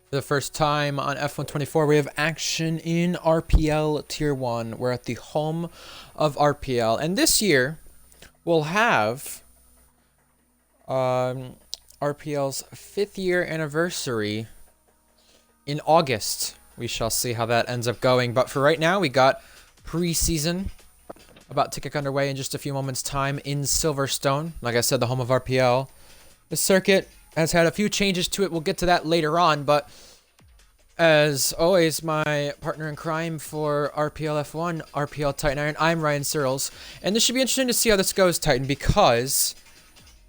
For the first time on F124, we have action in RPL Tier 1. We're at the home of RPL. And this year, we'll have RPL's 5th year anniversary in August. We shall see how that ends up going. But for right now, we got preseason about to kick underway in just a few moments' time in Silverstone. Like I said, the home of RPL. The circuit has had a few changes to it. We'll get to that later on, but as always, my partner in crime for RPL F1, RPL Titan Iron, I'm Ryan Searles, and this should be interesting to see how this goes, Titan, because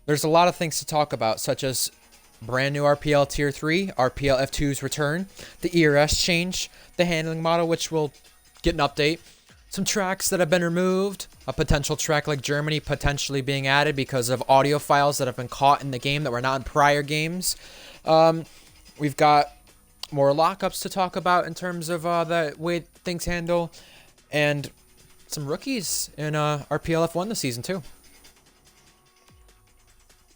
there's a lot of things to talk about, such as brand new RPL Tier 3, RPL F2's return, the ERS change, the handling model, which will get an update, some tracks that have been removed, a potential track like Germany potentially being added because of audio files that have been caught in the game that were not in prior games. We've got more lockups to talk about in terms of the way things handle, and some rookies in RPL F1 this season too.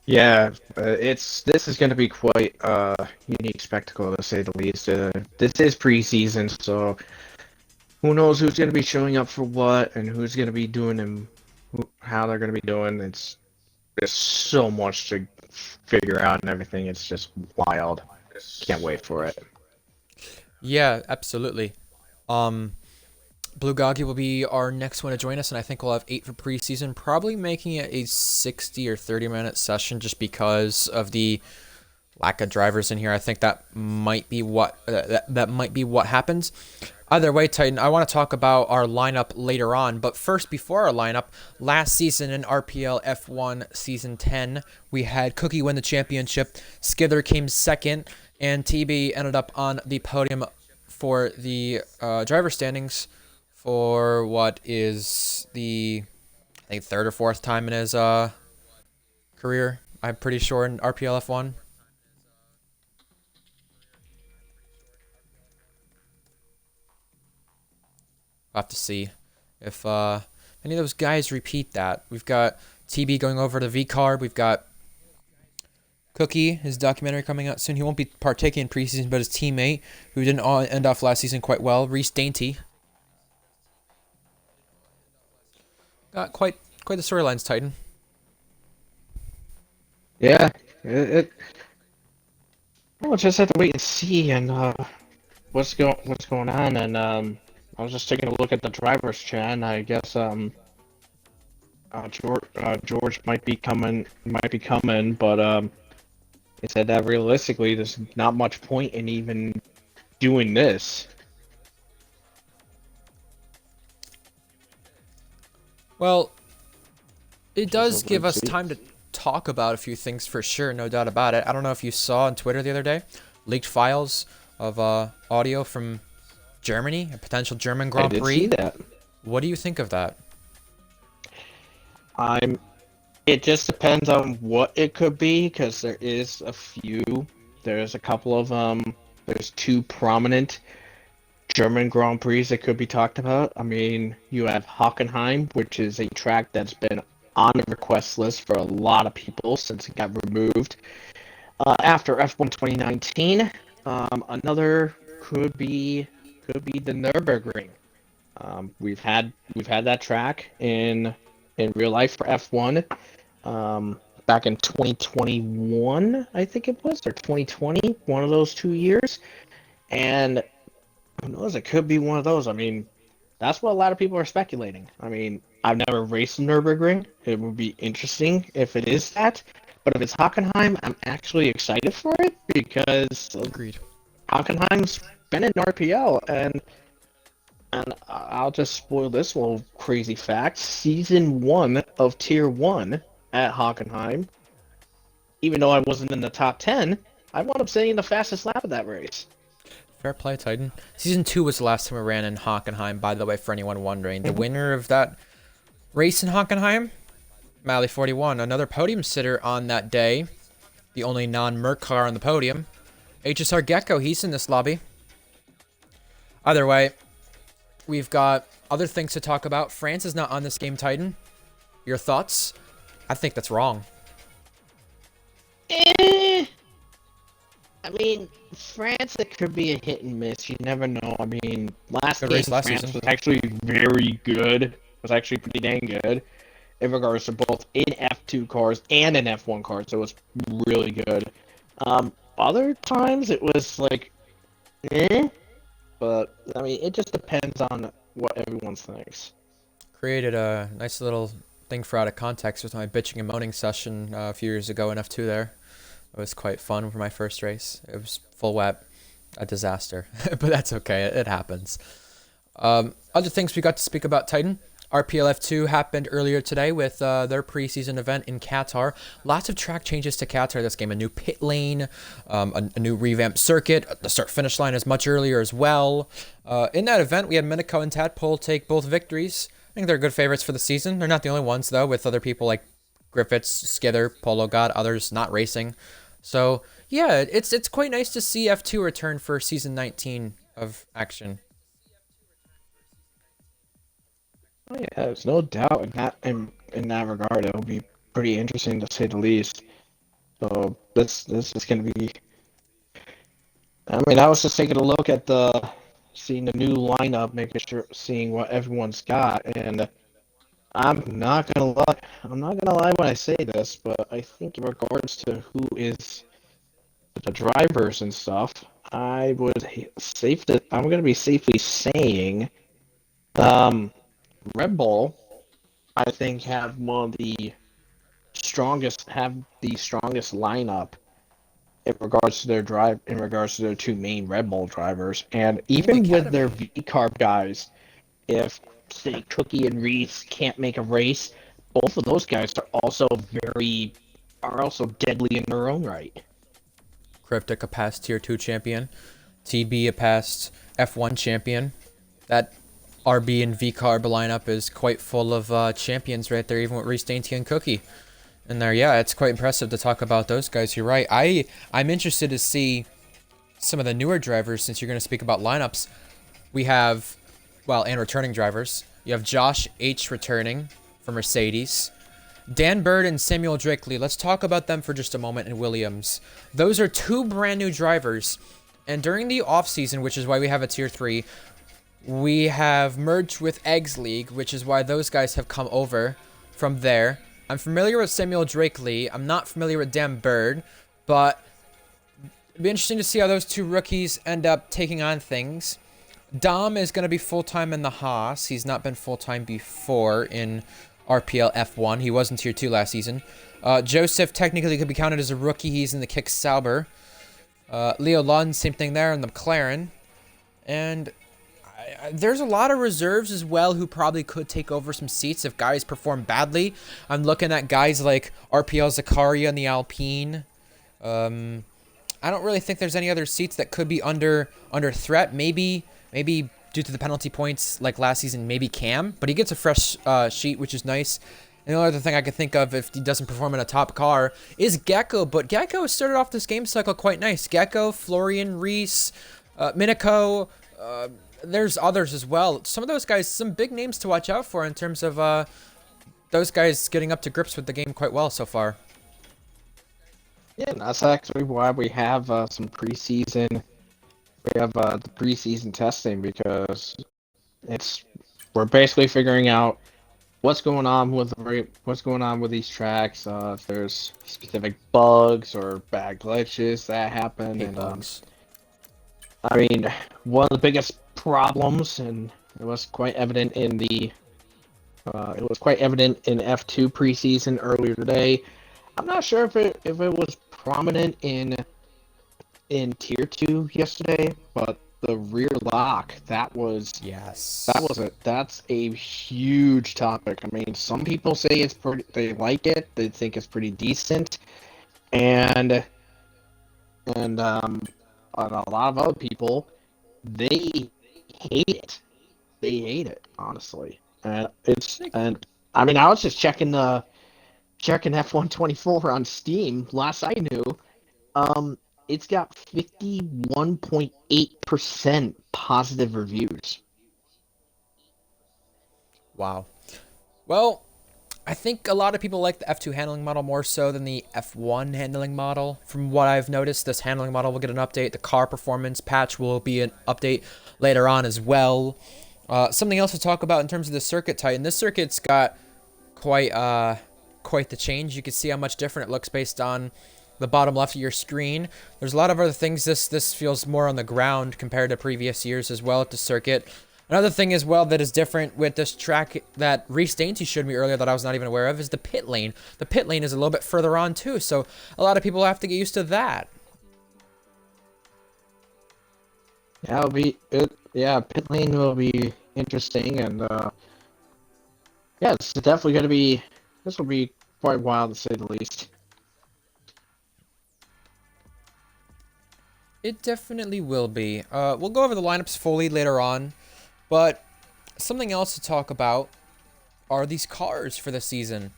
Yeah, this is going to be quite a unique spectacle to say the least. This is preseason, so who knows who's going to be showing up for what and who's going to be doing and how they're going to be doing. There's so much to figure out and everything. It's just wild. Can't wait for it. Yeah, absolutely. Blue Goggy will be our next one to join us, and I think we'll have 8 for preseason, probably making it a 60 or 30-minute session just because of the lack of drivers in here. I think that might be what happens. Either way, Titan, I want to talk about our lineup later on, but first, before our lineup, last season in RPL F1 Season 10, we had Cookie win the championship, Skither came second, and TB ended up on the podium for the driver standings for what is the, I think, 3rd or 4th time in his career, I'm pretty sure, in RPL F1. We'll have to see if any of those guys repeat that. We've got TB going over to V-Carb. We've got Cookie, his documentary coming out soon. He won't be partaking in preseason, but his teammate, who didn't end off last season quite well, Reese Dainty. Got quite the storylines, Titan. Yeah, we'll just have to wait and see and what's going on. And I was just taking a look at the drivers' chat, and I guess George might be coming, but he said that realistically, there's not much point in even doing this. Well, it does give us time to talk about a few things for sure, no doubt about it. I don't know if you saw on Twitter the other day, leaked files of audio from Germany, a potential German Grand Prix. I did see that. What do you think of that? It just depends on what it could be, because there is a few. There's a couple of there's 2 prominent German Grand Prix that could be talked about. I mean, you have Hockenheim, which is a track that's been on the request list for a lot of people since it got removed after F1 2019. Another could be the Nürburgring. We've had that track in real life for F1 back in 2021, I think it was, or 2020, one of those 2 years. And who knows, it could be one of those. I mean, that's what a lot of people are speculating. I mean, I've never raced Nürburgring. It would be interesting if it is that. But if it's Hockenheim, I'm actually excited for it because Agreed. Hockenheim's been in RPL, and I'll just spoil this little crazy fact. Season 1 of Tier 1 at Hockenheim, even though I wasn't in the top 10, I wound up sitting in the fastest lap of that race. Fair play, Titan. Season 2 was the last time I ran in Hockenheim, by the way, for anyone wondering. The winner of that race in Hockenheim, Mally 41, another podium sitter on that day, the only non-Merc car on the podium. HSR Gecko, he's in this lobby. Either way, we've got other things to talk about. France is not on this game, Titan. Your thoughts? I think that's wrong. I mean, France, it could be a hit and miss. You never know. I mean, last Good race game, last France season. was actually very good. It was actually pretty dang good in regards to both in F2 cars and in F1 cars. It was really good. Other times it was like, eh, but I mean, it just depends on what everyone thinks. Created a nice little thing for out of context with my bitching and moaning session a few years ago in F2 there. It was quite fun for my first race. It was full wet, a disaster, but that's okay. It happens. Other things we got to speak about Titan. RPL F2 happened earlier today with their preseason event in Qatar. Lots of track changes to Qatar this game. A new pit lane, a new revamped circuit. The start-finish line is much earlier as well. In that event, we had Miniko and Tadpole take both victories. I think they're good favorites for the season. They're not the only ones, though, with other people like Griffiths, Skither, Polo God, others not racing. So, yeah, it's quite nice to see F2 return for season 19 of action. Oh, yeah, there's no doubt in that regard. It'll be pretty interesting to say the least. So this is gonna be. I mean, I was just taking a look at seeing the new lineup, making sure, seeing what everyone's got, and I'm not gonna lie when I say this, but I think in regards to who is the drivers and stuff, I'm gonna be safely saying, um, Red Bull, I think have the strongest lineup in regards to their two main Red Bull drivers, and And the even with their Academy. V carb guys, if say Cookie and Reese can't make a race, both of those guys are also deadly in their own right. Cryptic, a past Tier 2 champion. TB, a past F1 champion. That RB and V-Carb lineup is quite full of champions right there, even with Reese Dainty and Cookie. And there, yeah, it's quite impressive to talk about those guys. You're right. I'm interested to see some of the newer drivers since you're going to speak about lineups. We have, well, and returning drivers. You have Josh H returning for Mercedes. Dan Bird and Samuel Drakely. Let's talk about them for just a moment in Williams. Those are two brand new drivers. And during the offseason, which is why we have a tier 3, we have merged with Eggs League, which is why those guys have come over from there. I'm familiar with Samuel Drakely. I'm not familiar with Dan Bird, but it'd be interesting to see how those two rookies end up taking on things. Dom is going to be full-time in the Haas. He's not been full-time before in RPL F1. He was in Tier 2 last season. Joseph technically could be counted as a rookie. He's in the Kick Sauber. Leo Lund, same thing there in the McLaren. And there's a lot of reserves as well who probably could take over some seats if guys perform badly. I'm looking at guys like RPL Zakaria and the Alpine. I don't really think there's any other seats that could be under threat. Maybe due to the penalty points like last season, maybe Cam, but he gets a fresh sheet, which is nice. And the other thing I could think of if he doesn't perform in a top car is Gecko, but Gecko started off this game cycle quite nice. Gecko, Florian, Reese, Miniko, there's others as well. Some of those guys, some big names to watch out for in terms of those guys getting up to grips with the game quite well so far. Yeah, and that's actually why we have some preseason. We have the preseason testing because it's we're basically figuring out what's going on with these tracks. If there's specific bugs or bad glitches that happen, Hate and bugs. I mean, one of the biggest problems, and it was quite evident in F2 preseason earlier today. I'm not sure if it was prominent in Tier 2 yesterday, but the rear lock, Yes. that's a huge topic. I mean, some people say they like it, they think it's pretty decent, and and a lot of other people, they hate it. They hate it, honestly. And I mean, I was just checking F124 on Steam. Last I knew, um, it's got 51.8% positive reviews. Wow. Well, I think a lot of people like the F2 handling model more so than the F1 handling model. From what I've noticed, this handling model will get an update. The car performance patch will be an update later on as well. Something else to talk about in terms of the circuit Titan. This circuit's got quite the change. You can see how much different it looks based on the bottom left of your screen. There's a lot of other things. This feels more on the ground compared to previous years as well at the circuit. Another thing as well that is different with this track that Reese Dainty showed me earlier that I was not even aware of is the pit lane. The pit lane is a little bit further on too, so a lot of people have to get used to that. Yeah, it'll be it. Yeah, pit lane will be interesting, and yeah, it's definitely gonna be. This will be quite wild to say the least. It definitely will be. We'll go over the lineups fully later on, but something else to talk about are these cars for the season.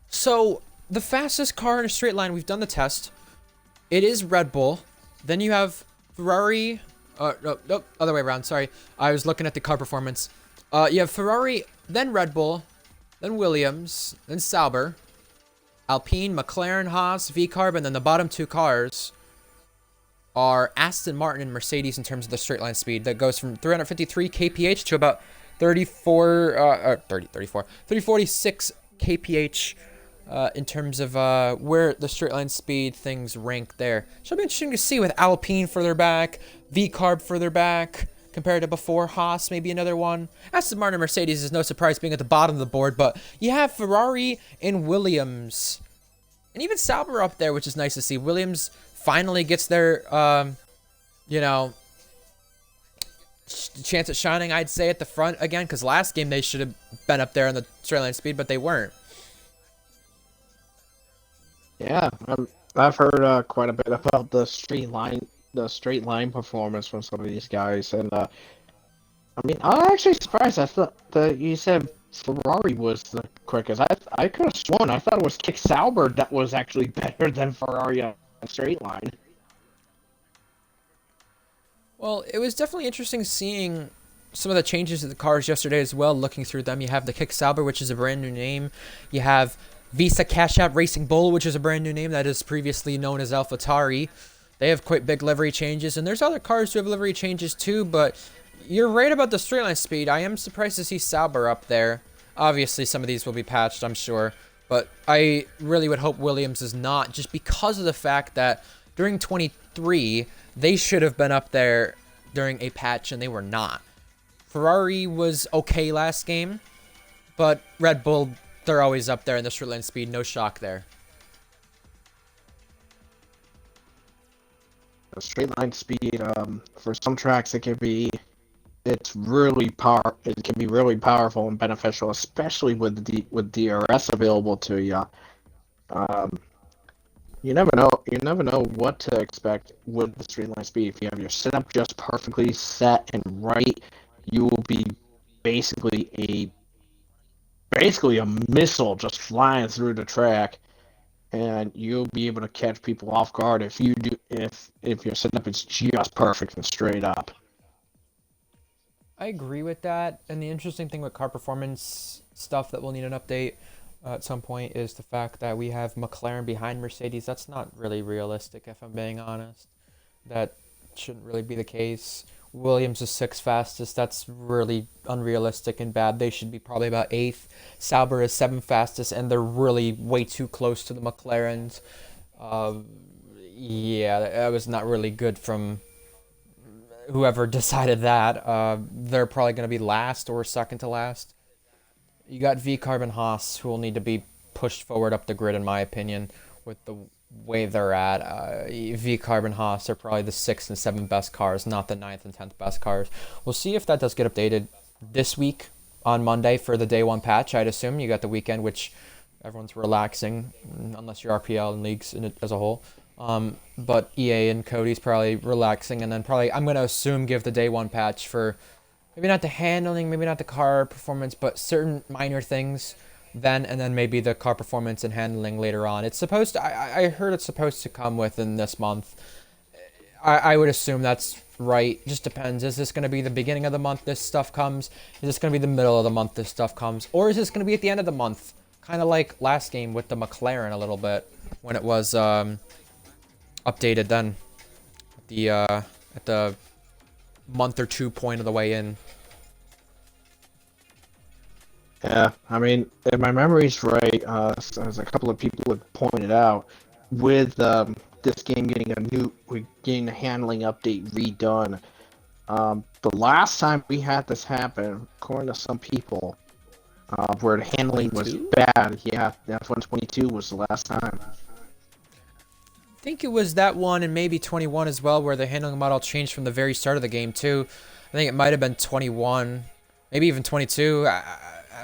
So, the fastest car in a straight line, we've done the test. It is Red Bull. Then you have Ferrari. No, other way around. Sorry. I was looking at the car performance. You have Ferrari, then Red Bull, then Williams, then Sauber, Alpine, McLaren, Haas, VCarb, and then the bottom two cars are Aston Martin and Mercedes in terms of the straight line speed. That goes from 353 kph to about 346 kph in terms of where the straight line speed things rank there. So it'll be interesting to see with Alpine further back, VCarb further back compared to before, Haas maybe another one. Aston Martin and Mercedes is no surprise being at the bottom of the board, but you have Ferrari and Williams. And even Sauber up there, which is nice to see. Williams finally gets their, chance at shining, I'd say, at the front again, because last game they should have been up there on the straight line speed, but they weren't. Yeah, I've heard quite a bit about the straight line performance from some of these guys, and I mean, I'm actually surprised. I thought that you said Ferrari was the quickest. I could have sworn. I thought it was Kick Sauber that was actually better than Ferrari on straight line. Well, it was definitely interesting seeing some of the changes to the cars yesterday as well. Looking through them, you have the Kick Sauber, which is a brand new name. You have Visa Cash App Racing Bull, which is a brand new name that is previously known as AlphaTauri. They have quite big livery changes, and there's other cars who have livery changes too, but you're right about the straight line speed. I am surprised to see Sauber up there. Obviously, some of these will be patched, I'm sure, but I really would hope Williams is not, just because of the fact that during 23, they should have been up there during a patch, and they were not. Ferrari was okay last game, but Red Bull, they're always up there in the straight line speed. No shock there. The straight line speed, for some tracks, it can be really powerful and beneficial, especially with DRS available to you. You never know what to expect with the straight line speed. If you have your setup just perfectly set and right, you will be basically a missile just flying through the track, and you'll be able to catch people off guard if your setup is just perfect and straight up. I agree with that, and the interesting thing with car performance stuff that will need an update at some point is the fact that we have McLaren behind Mercedes. That's not really realistic, if I'm being honest. That shouldn't really be the case. Williams is 6th fastest. That's really unrealistic and bad. They should be probably about 8th. Sauber is 7th fastest, and they're really way too close to the McLarens. Yeah, that was not really good from whoever decided that. They're probably going to be last or second to last. You got VCarb and Haas, who will need to be pushed forward up the grid, in my opinion, with the way they're at. VCarb and Haas are probably the 6th and 7th best cars, not the 9th and 10th best cars. We'll see if that does get updated this week on Monday for the day one patch. I'd assume you got the weekend, which everyone's relaxing, unless you're RPL and leagues in it as a whole. But EA and Cody's probably relaxing, and then probably, I'm going to assume, give the day one patch for maybe not the handling, maybe not the car performance, but certain minor things then, and then maybe the car performance and handling later on. It's supposed to, I heard it's supposed to come within this month. I would assume that's right. Just depends. Is this going to be the beginning of the month this stuff comes? Is this going to be the middle of the month this stuff comes? Or is this going to be at the end of the month kind of like last game with the McLaren a little bit when it was updated then at the month or two point of the way in. Yeah, I mean, if my memory's right, as a couple of people have pointed out, with this game getting a handling update redone, the last time we had this happen, according to some people, where the handling was 22? bad, yeah, F122 was the last time. I think it was that one and maybe 21 as well, where the handling model changed from the very start of the game too. I think it might have been 21, maybe even 22,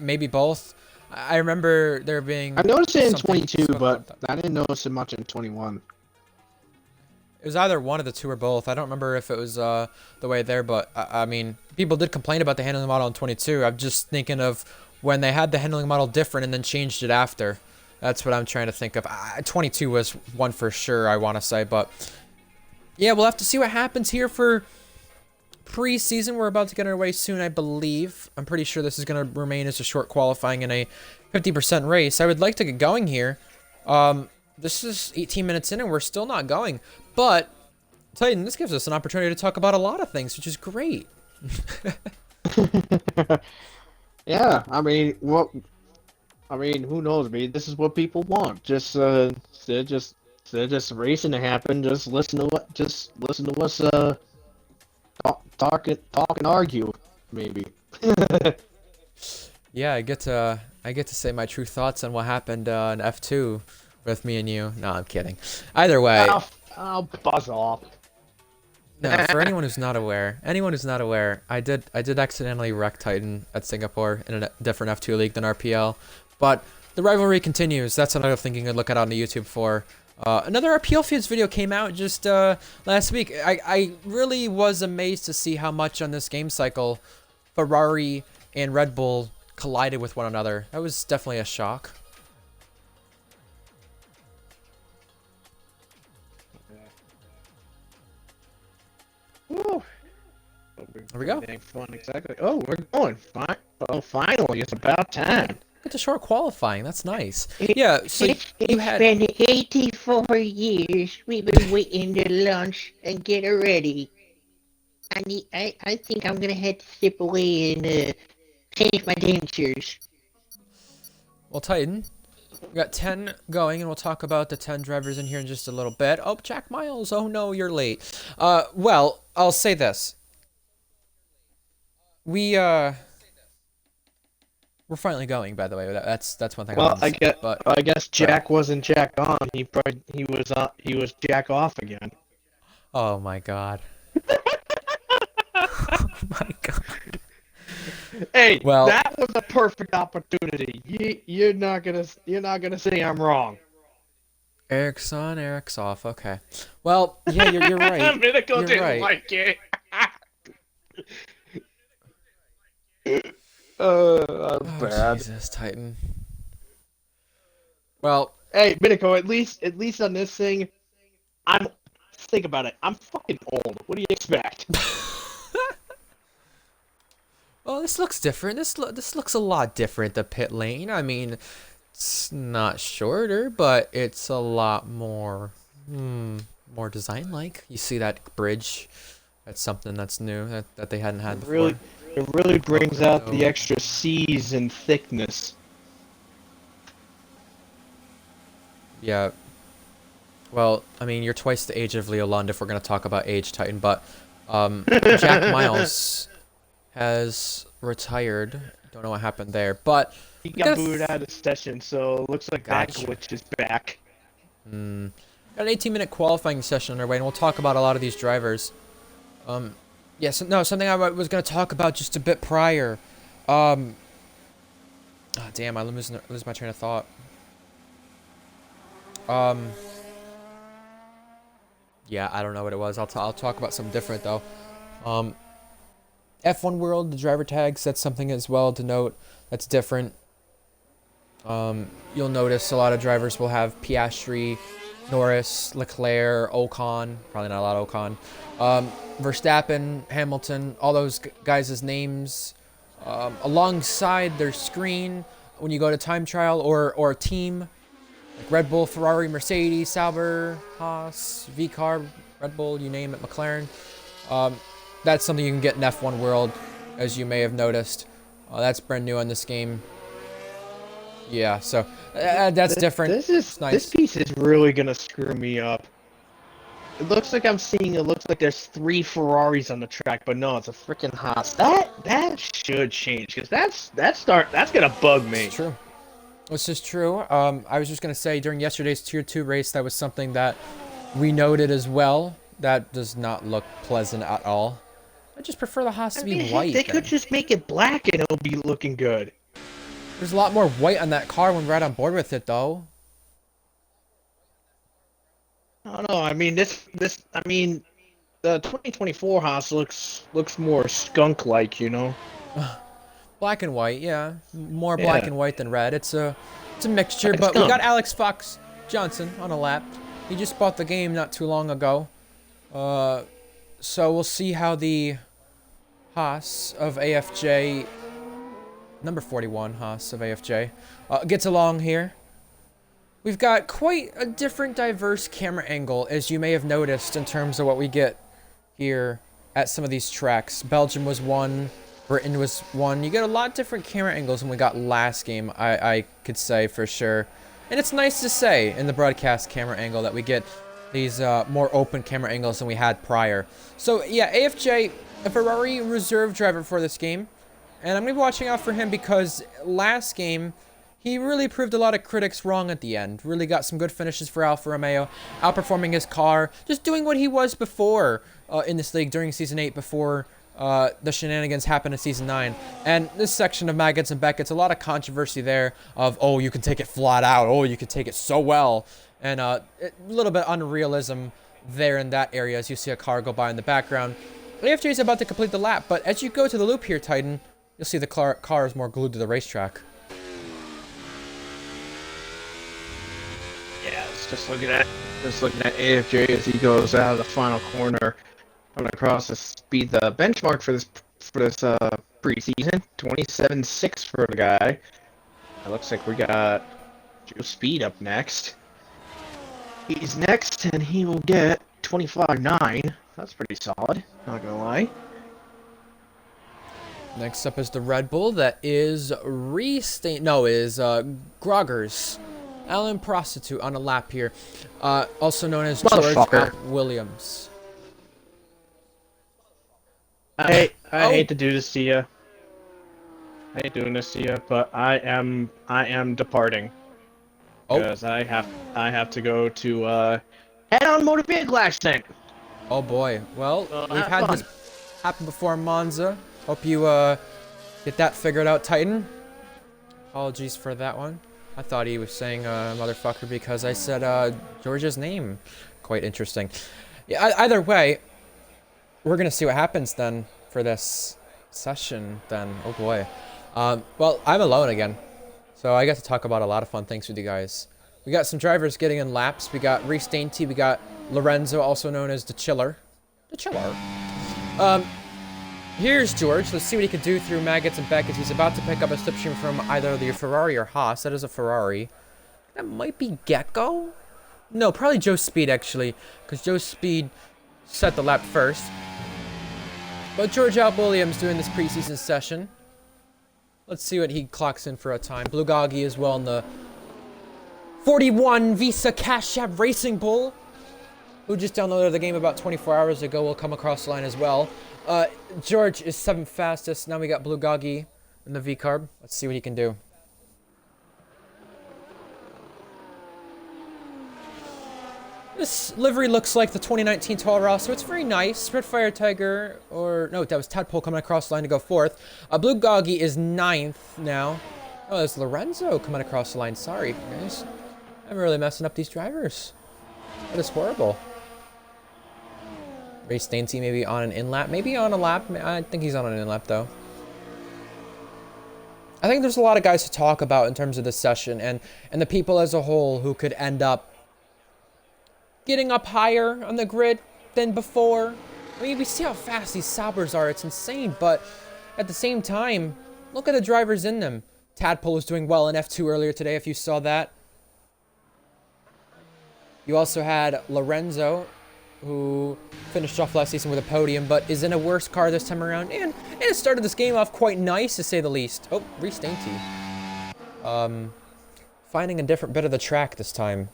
maybe both. I remember there being. I noticed it in something 22, spoken but about that. I didn't notice it much in 21. It was either one of the two or both. I don't remember if it was the way there, but I mean, people did complain about the handling model in 22. I'm just thinking of when they had the handling model different and then changed it after. That's what I'm trying to think of. 22 was one for sure, I want to say, but yeah, we'll have to see what happens here for preseason. We're about to get underway soon, I believe. I'm pretty sure this is going to remain as a short qualifying in a 50% race. I would like to get going here. This is 18 minutes in and we're still not going, but Titan, this gives us an opportunity to talk about a lot of things, which is great. Yeah, I mean, who knows? I mean, this is what people want. Instead of just racing to happen, just listen to us talk and argue, maybe. Yeah, I get to say my true thoughts on what happened in F2 with me and you. No, I'm kidding. Either way, I'll buzz off. no, for anyone who's not aware, I did accidentally wreck Titan at Singapore in a different F2 league than RPL, but the rivalry continues. That's another thing you can look at on the YouTube for. Another RPL Fields video came out just last week. I really was amazed to see how much on this game cycle Ferrari and Red Bull collided with one another. That was definitely a shock. Woo. There we go. Fun, exactly. Oh, we're going. Fine. Oh, finally, it's about time. Get to short qualifying. That's nice. Yeah, so you had... been 84 years. We've been waiting to launch and get ready. I think I'm gonna have to step away and change my dentures. Well, Titan, we got 10 going, and we'll talk about the 10 drivers in here in just a little bit. Oh, Jack Miles. Oh, no, you're late. Well, I'll say this. We're finally going, by the way. That's one thing. Well, I I guess Jack wasn't Jack on. He was Jack off again. Oh my god. Oh my god. Hey, Well, that was a perfect opportunity. You're not gonna say I'm wrong. Eric's on, Eric's off. Okay. Well, yeah, you're right. Miracle You're didn't right. like it. I'm Oh, bad. Jesus, Titan. Well, Hey, Minico, at least on this thing, think about it. I'm fucking old. What do you expect? well, this looks different. This looks a lot different. The pit lane. I mean, it's not shorter, but it's a lot more, more design-like. You see that bridge? That's something that's new that they hadn't had before. It really brings out the extra C's and thickness. Yeah. Well, I mean, you're twice the age of Leo Lund if we're going to talk about age, Titan, but Jack Miles has retired. Don't know what happened there, but... He got booted out of the session, so it looks like that Gotcha. glitch is back. Got an 18-minute qualifying session underway, and we'll talk about a lot of these drivers. Yes, no, something I was going to talk about just a bit prior. Oh, damn, I lose my train of thought. Yeah, I don't know what it was. I'll talk about something different though. F1 World, the driver tags, that's something as well to note that's different. You'll notice a lot of drivers will have Piastri, Norris, Leclerc, Ocon, probably not a lot of Ocon, Verstappen, Hamilton, all those guys' names alongside their screen when you go to time trial or team, like Red Bull, Ferrari, Mercedes, Sauber, Haas, VCarb, Red Bull, you name it, McLaren. That's something you can get in F1 World, as you may have noticed. That's brand new on this game. Yeah, so that's different. It's nice. This piece is really gonna screw me up. It looks like it looks like there's 3 Ferraris on the track, but no, it's a freaking Haas. That should change, because that's gonna bug me. It's true. This is true. I was just gonna say during yesterday's Tier 2 race, that was something that we noted as well. That does not look pleasant at all. I just prefer the Haas to be white. They could just make it black and it'll be looking good. There's a lot more white on that car when we're right on board with it, though. I don't know. I mean, the 2024 Haas looks more skunk-like, you know. Black and white, yeah. More black and white than red. It's a mixture, Like but skunk. we got Alex Fox Johnson on a lap. He just bought the game not too long ago. So we'll see how the Haas of AFJ, number 41 Haas of AFJ, gets along here. We've got quite a different, diverse camera angle, as you may have noticed, in terms of what we get here at some of these tracks. Belgium was one, Britain was one. You get a lot different camera angles than we got last game, I could say for sure. And it's nice to say in the broadcast camera angle that we get these more open camera angles than we had prior. So yeah, AFJ, a Ferrari reserve driver for this game. And I'm going to be watching out for him because last game, he really proved a lot of critics wrong at the end. Really got some good finishes for Alfa Romeo, outperforming his car, just doing what he was before in this league during Season 8 before the shenanigans happened in Season 9. And this section of Maggots and Beckett's, a lot of controversy there of, oh, you can take it flat out, oh, you can take it so well. And a little bit unrealism there in that area as you see a car go by in the background. AFJ is about to complete the lap, but as you go to the loop here, Titan, you'll see the car is more glued to the racetrack. Yeah, it's just looking at AFJ as he goes out of the final corner, coming across the speed, the benchmark for this preseason, 27.6 for the guy. It looks like we got Joe Speed up next. He's next, and he will get 25.9. That's pretty solid, not gonna lie. Next up is the Red Bull that is Groggers. Alan Prostitute on a lap here. Also known as George Williams. I hate to do this to you. I hate doing this to you, but I am departing. Because I have to go to head-on motor vehicle accident. Oh boy. Well, we've had this happen before in Monza. Hope you get that figured out, Titan. Apologies for that one. I thought he was saying motherfucker because I said George's name. Quite interesting. Yeah, either way, we're gonna see what happens then for this session then. Oh boy. Well, I'm alone again. So I get to talk about a lot of fun things with you guys. We got some drivers getting in laps. We got Reese Dainty. We got Lorenzo, also known as the Chiller. The Chiller. Here's George. Let's see what he can do through Maggots and Beckett's. He's about to pick up a slipstream from either the Ferrari or Haas. That is a Ferrari. That might be Gecko? No, probably Joe Speed, actually. Because Joe Speed set the lap first. But George Williams doing this preseason session. Let's see what he clocks in for a time. Blue Goggy as well in the 41 Visa Cash App Racing Bull, who just downloaded the game about 24 hours ago, will come across the line as well. George is 7th fastest. Now we got Blue Goggy in the V-Carb. Let's see what he can do. This livery looks like the 2019 Toro, so it's very nice. Red Fire Tiger, or no, that was Tadpole coming across the line to go 4th. Blue Goggy is 9th now. Oh, there's Lorenzo coming across the line. Sorry, guys. I'm really messing up these drivers. That is horrible. Race Dainty maybe on an in-lap. Maybe on a lap. I think he's on an in-lap, though. I think there's a lot of guys to talk about in terms of this session, and the people as a whole who could end up getting up higher on the grid than before. I mean, we see how fast these Saubers are. It's insane, but at the same time, look at the drivers in them. Tadpole was doing well in F2 earlier today, if you saw that. You also had Lorenzo, who finished off last season with a podium, but is in a worse car this time around, and it started this game off quite nice, to say the least. Oh, Reese Dainty. Finding a different bit of the track this time.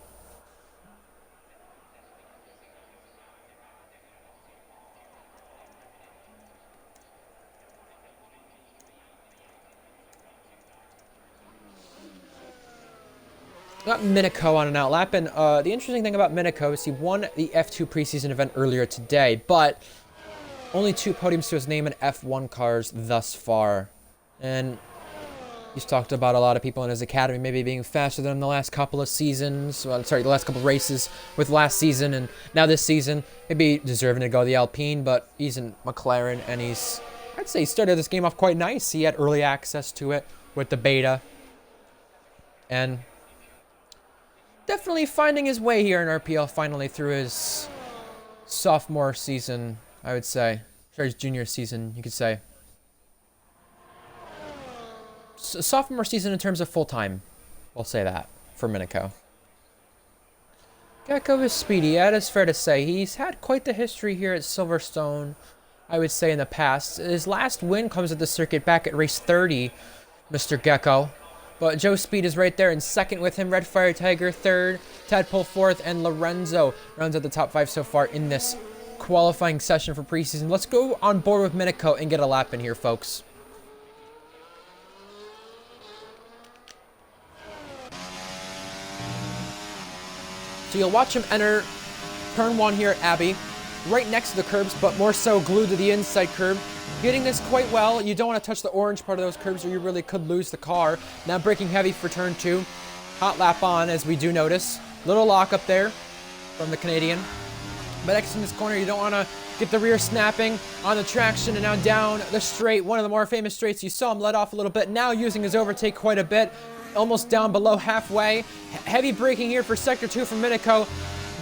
Got Minico on an outlap, and the interesting thing about Minico is he won the F2 preseason event earlier today, but only 2 podiums to his name in F1 cars thus far. And he's talked about a lot of people in his academy maybe being faster than the last couple of seasons. Well, sorry, the last couple of races with last season, and now this season, maybe deserving to go the Alpine, but he's in McLaren, and I'd say he started this game off quite nice. He had early access to it with the beta, and definitely finding his way here in RPL finally through his sophomore season, I would say. Or his junior season, you could say. Sophomore season in terms of full-time. We'll say that for Minico. Gecko is speedy, that is fair to say. He's had quite the history here at Silverstone, I would say, in the past. His last win comes at the circuit back at race 30, Mr. Gecko. But Joe Speed is right there in second with him. Red Fire Tiger third, Tadpole fourth, and Lorenzo rounds out the top 5 so far in this qualifying session for preseason. Let's go on board with Minico and get a lap in here, folks. So you'll watch him enter turn 1 here at Abbey, right next to the curbs, but more so glued to the inside curb. Getting this quite well. You don't want to touch the orange part of those curbs or you really could lose the car. Now braking heavy for turn 2. Hot lap on, as we do notice. Little lock up there from the Canadian. But exiting this corner, you don't want to get the rear snapping on the traction, and now down the straight. One of the more famous straights. You saw him let off a little bit. Now using his overtake quite a bit. Almost down below halfway. Heavy braking here for sector 2 from Minico.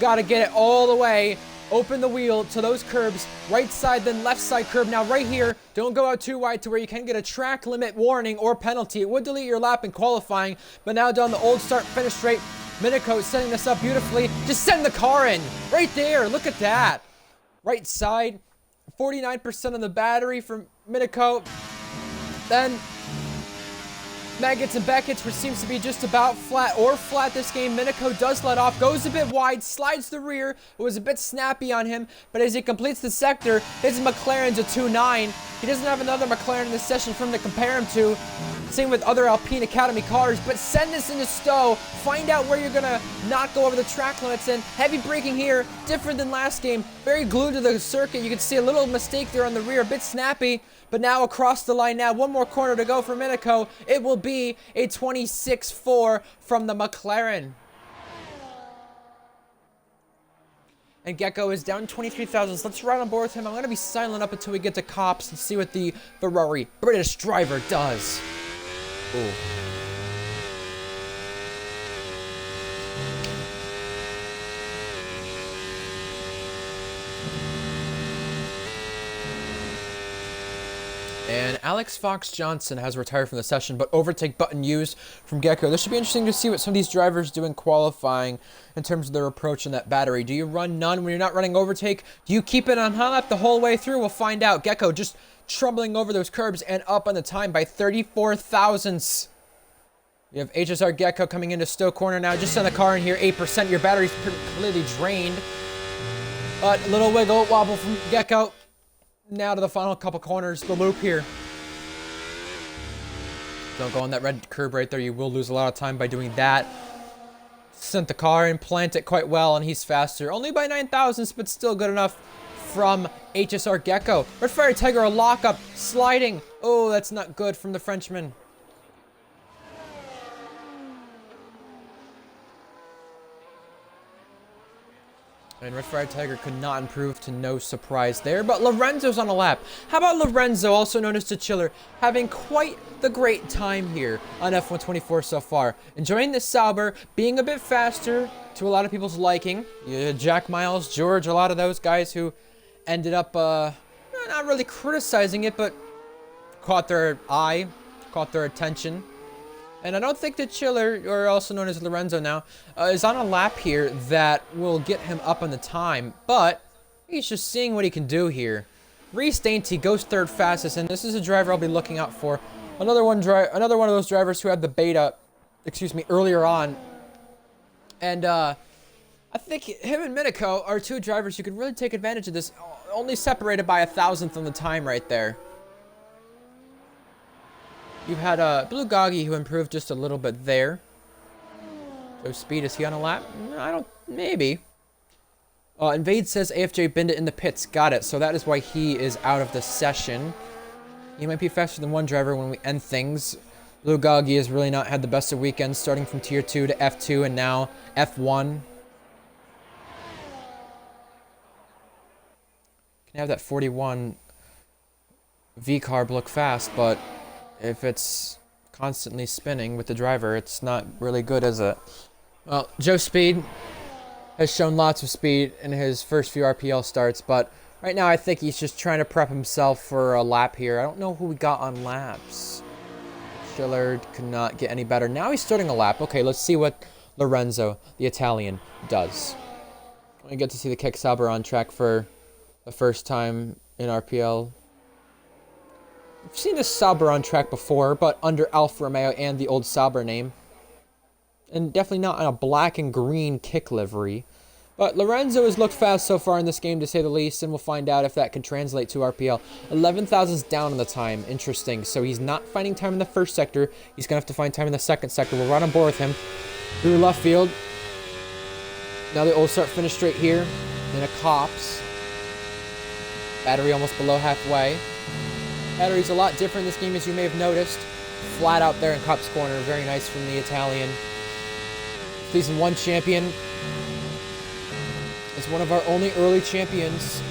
Got to get it all the way. Open the wheel to those curbs, right side, then left side curb. Now right here, don't go out too wide to where you can get a track limit warning or penalty. It would delete your lap in qualifying, but now down the old start finish straight, Minico setting this up beautifully. Just send the car in, right there, look at that. Right side, 49% of the battery from Minico. Then Maggots and Beckett's, which seems to be just about flat or flat this game. Minico does let off, goes a bit wide, slides the rear. It was a bit snappy on him, but as he completes the sector, his McLaren's a 2.9. He doesn't have another McLaren in this session for him to compare him to. Same with other Alpine Academy cars, but send this into stow. Find out where you're gonna not go over the track limits in. Heavy braking here, different than last game. Very glued to the circuit. You can see a little mistake there on the rear, a bit snappy. But now across the line now, one more corner to go for Minico. It will be a 26.4 from the McLaren. And Gecko is down 23,000. So let's ride on board with him. I'm going to be silent up until we get to cops and see what the Ferrari British driver does. Ooh. And Alex Fox Johnson has retired from the session, but overtake button used from Gecko. This should be interesting to see what some of these drivers do in qualifying in terms of their approach in that battery. Do you run none when you're not running overtake? Do you keep it on high lap the whole way through? We'll find out. Gecko just trundling over those curbs and up on the time by 34 thousandths. You have HSR Gecko coming into Stowe Corner now. Just send the car in here, 8%. Your battery's completely drained. But a little wiggle wobble from Gecko. Now to the final couple corners, the loop here. Don't go on that red curb right there. You will lose a lot of time by doing that. Sent the car in, plant it quite well, and he's faster. Only by 9 thousandths, but still good enough from HSR Gecko. Red Fire Tiger, a lockup, sliding. Oh, that's not good from the Frenchman. And Red Fire Tiger could not improve, to no surprise there. But Lorenzo's on a lap. How about Lorenzo, also known as the Chiller, having quite the great time here on F124 so far. Enjoying the Sauber, being a bit faster to a lot of people's liking. Yeah, Jack Miles, George, a lot of those guys who ended up not really criticizing it, but caught their eye, caught their attention. And I don't think that Chiller, or also known as Lorenzo now, is on a lap here that will get him up on the time. But he's just seeing what he can do here. Reese Dainty goes third fastest, and this is a driver I'll be looking out for. Another one of those drivers who had the beta, earlier on. And I think him and Miniko are two drivers who could really take advantage of this. Only separated by 1,000th on the time right there. You've had Blue Goggy who improved just a little bit there. So speed, is he on a lap? Maybe. Invade says AFJ binned it in the pits. Got it. So that is why he is out of the session. He might be faster than one driver when we end things. Blue Goggy has really not had the best of weekends, starting from Tier 2 to F2 and now F1. Can have that 41 V-carb look fast, but if it's constantly spinning with the driver, it's not really good, is it? Well, Joe Speed has shown lots of speed in his first few RPL starts, but right now I think he's just trying to prep himself for a lap here. I don't know who we got on laps. Schiller could not get any better. Now he's starting a lap. Okay, let's see what Lorenzo, the Italian, does. We get to see the Kick Sauber on track for the first time in RPL. We've seen this Sauber on track before, but under Alfa Romeo and the old Sauber name. And definitely not on a black and green kick livery. But Lorenzo has looked fast so far in this game, to say the least, and we'll find out if that can translate to RPL. 11,000's down on the time. Interesting. So he's not finding time in the first sector. He's going to have to find time in the second sector. We're right on board with him. Through left field. Now the old start finish straight here. Then a Cops. Battery almost below halfway. Battery's a lot different in this game, as you may have noticed. Flat out there in Cops corner. Very nice from the Italian. Season 1 champion. Is one of our only early champions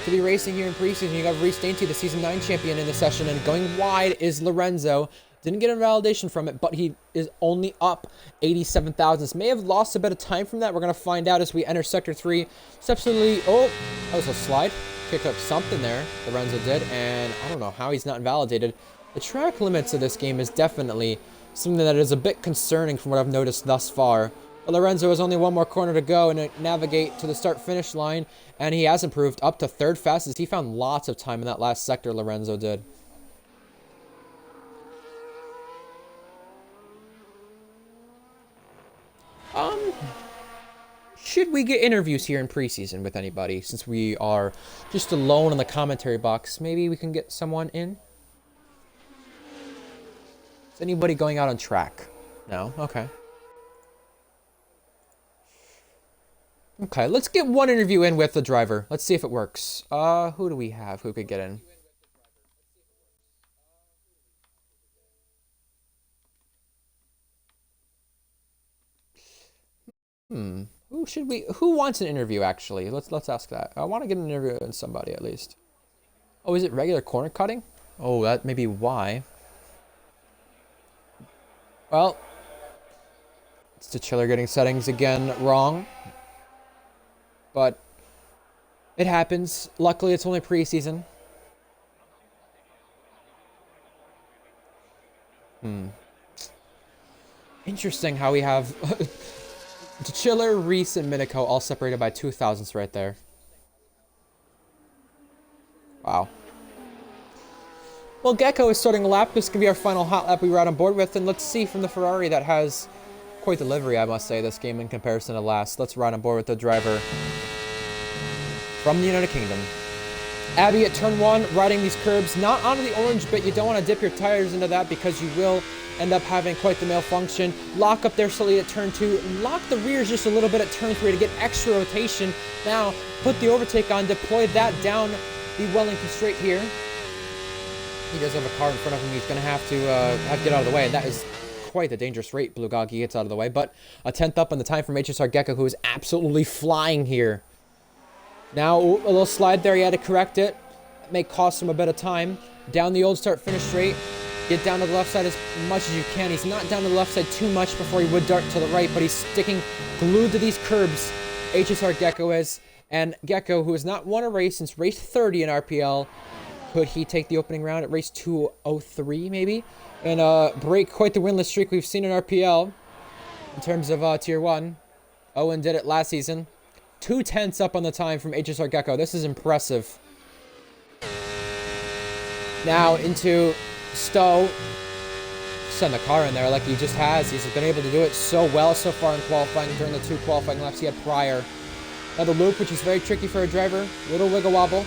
to be racing here in preseason. You got Reese Dainty, the Season 9 champion in the session, and going wide is Lorenzo. Didn't get a validation from it, but he is only up 87 thousandths. May have lost a bit of time from that. We're going to find out as we enter Sector 3. Absolutely. Oh, that was a slide. Kicked up something there, Lorenzo did, and I don't know how he's not invalidated. The track limits of this game is definitely something that is a bit concerning from what I've noticed thus far. But Lorenzo has only one more corner to go and navigate to the start-finish line, and he has improved up to third fastest. He found lots of time in that last sector, Lorenzo did. Should we get interviews here in preseason with anybody, since we are just alone in the commentary box? Maybe we can get someone in? Is anybody going out on track? No? Okay. Okay, let's get one interview in with the driver. Let's see if it works. Who do we have who could get in? Who wants an interview, actually? Let's ask that. I want to get an interview in somebody, at least. Oh, is it regular corner cutting? Oh, that may be why. Well, it's the Chiller getting settings again wrong. But it happens. Luckily, it's only preseason. Interesting how we have Chiller, Reese, and Miniko all separated by 2 thousandths right there. Wow. Well, Gecko is starting a lap. This could be our final hot lap we were out on board with. And let's see from the Ferrari that has quite the livery, I must say, this game in comparison to last. Let's ride on board with the driver from the United Kingdom. Abby at turn 1, riding these curbs. Not onto the orange bit. You don't want to dip your tires into that because you will end up having quite the malfunction. Lock up there slowly at turn 2. Lock the rears just a little bit at turn 3 to get extra rotation. Now, put the overtake on. Deploy that down the Wellington straight here. He does have a car in front of him. He's going to have to get out of the way. And that is quite a dangerous rate. Blue Goggy gets out of the way. But a 10th up on the time from HSR Gecko, who is absolutely flying here. Now, a little slide there. He had to correct it. It may cost him a bit of time. Down the old start finish straight. Get down to the left side as much as you can. He's not down to the left side too much before he would dart to the right, but he's sticking glued to these curbs. HSR Gecko is. And Gecko, who has not won a race since race 30 in RPL, could he take the opening round at race 203 maybe? and break quite the winless streak we've seen in RPL in terms of Tier 1. Owen did it last season. 2/10 up on the time from HSR Gecko. This is impressive. Now into Stowe. Send the car in there like he just has. He's been able to do it so well so far in qualifying during the 2 qualifying laps he had prior. Now the loop, which is very tricky for a driver. Little wiggle wobble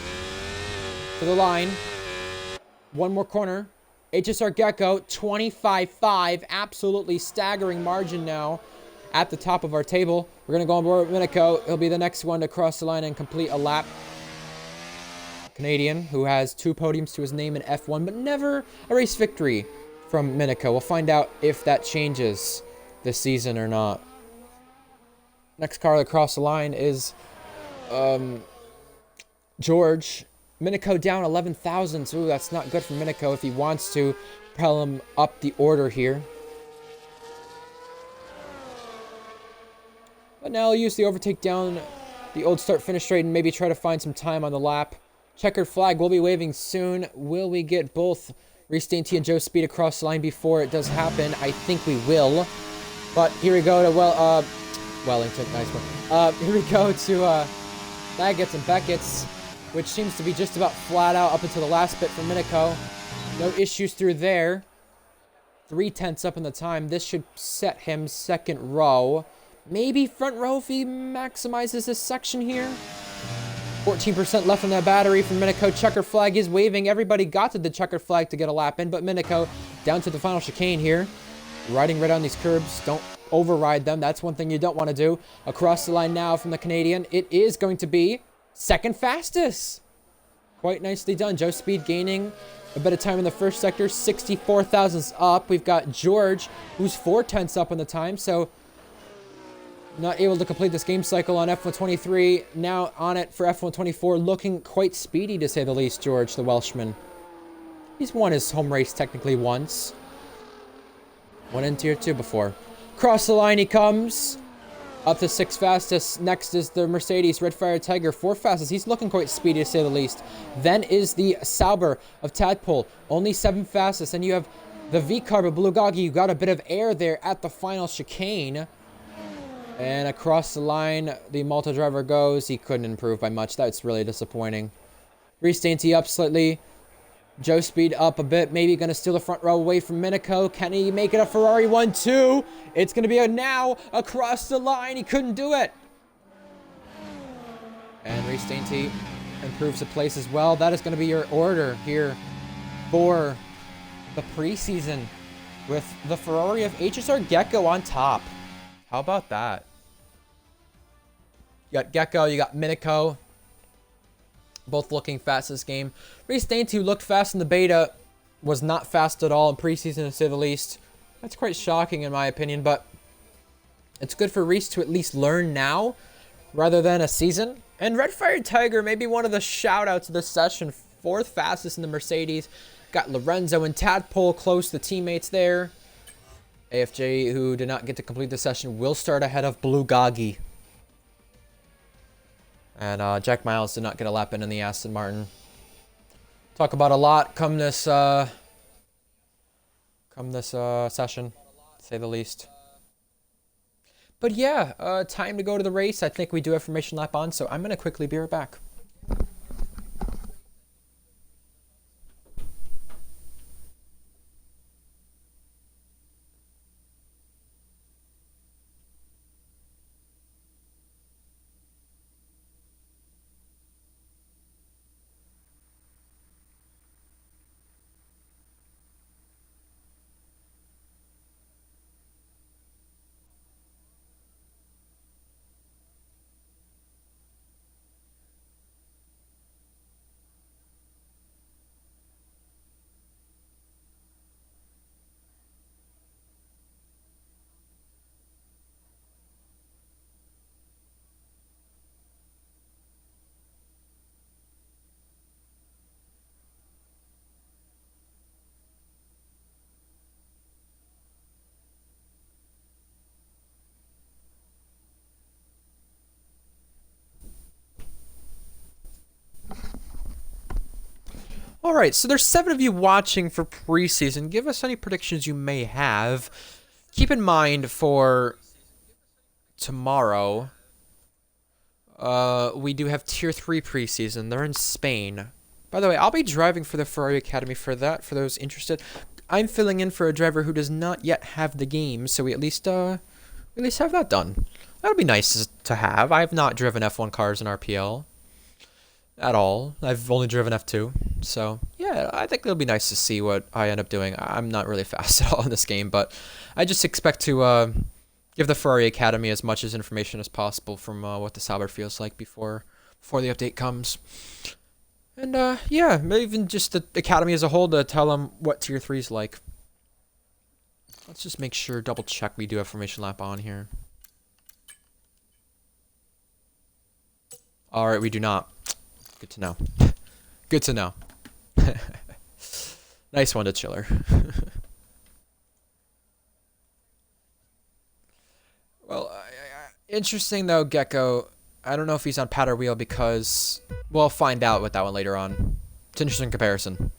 to the line. One more corner. HSR Gecko, 25.5. Absolutely staggering margin now at the top of our table. We're going to go on board with Minico. He'll be the next one to cross the line and complete a lap. Canadian, who has 2 podiums to his name in F1, but never a race victory from Minico. We'll find out if that changes this season or not. Next car to cross the line is George. Minico down 11 thousandths. Ooh, that's not good for Minico if he wants to propel him up the order here. But now he'll use the overtake down the old start-finish straight and maybe try to find some time on the lap. Checkered flag will be waving soon. Will we get both Reese Dainty and Joe Speed across the line before it does happen? I think we will. But here we go to, Wellington. Nice one. Here we go to Baggett's and Beckett's, which seems to be just about flat out up until the last bit for Minico. No issues through there. 3/10 up in the time. This should set him second row. Maybe front row if he maximizes this section here. 14% left on that battery from Minico. Checker flag is waving. Everybody got to the checker flag to get a lap in, but Minico down to the final chicane here. Riding right on these curbs. Don't override them. That's one thing you don't want to do. Across the line now from the Canadian. It is going to be second fastest. Quite nicely done. Joe Speed gaining a bit of time in the first sector. 64 thousandths up. We've got George, who's 4/10 up on the time, so not able to complete this game cycle on F123. Now on it for F124. Looking quite speedy, to say the least, George, the Welshman. He's won his home race technically once. Won in Tier 2 before. Cross the line he comes. Up to 6 fastest. Next is the Mercedes Red Fire Tiger. 4 fastest. He's looking quite speedy, to say the least. Then is the Sauber of Tadpole. Only 7 fastest. And you have the V-Carb of Bulgogi. You got a bit of air there at the final chicane. And across the line, the Malta driver goes. He couldn't improve by much. That's really disappointing. Reese Dainty up slightly. Joe Speed up a bit. Maybe going to steal the front row away from Minico. Can he make it a Ferrari 1-2? It's going to be a now across the line. He couldn't do it. And Reese Dainty improves a place as well. That is going to be your order here for the preseason with the Ferrari of HSR Gecko on top. How about that? You got Gecko, you got Minico. Both looking fast this game. Reese Dainty, who looked fast in the beta, was not fast at all in preseason, to say the least. That's quite shocking in my opinion, but it's good for Reese to at least learn now rather than a season. And Red Fire Tiger, maybe one of the shout-outs of this session. 4th fastest in the Mercedes. Got Lorenzo and Tadpole close, the teammates there. AFJ, who did not get to complete the session, will start ahead of Bulgogi. And Jack Miles did not get a lap in the Aston Martin. Talk about a lot come this session, to say the least. But yeah, time to go to the race. I think we do have formation lap on, so I'm going to quickly be right back. All right, so there's 7 of you watching for preseason. Give us any predictions you may have. Keep in mind for tomorrow, we do have Tier 3 preseason. They're in Spain. By the way, I'll be driving for the Ferrari Academy for that, for those interested. I'm filling in for a driver who does not yet have the game, so we at least have that done. That would be nice to have. I have not driven F1 cars in RPL at all. I've only driven F2. So, yeah, I think it'll be nice to see what I end up doing. I'm not really fast at all in this game, but I just expect to give the Ferrari Academy as much as information as possible from what the Sauber feels like before the update comes. And, yeah, maybe even just the Academy as a whole to tell them what Tier 3 is like. Let's just make sure, double check we do have Formation Lap on here. Alright, we do not. Good to know. Good to know. Nice one to Chiller. Well, interesting though, Gecko. I don't know if he's on pad or wheel because we'll find out with that one later on. It's an interesting comparison.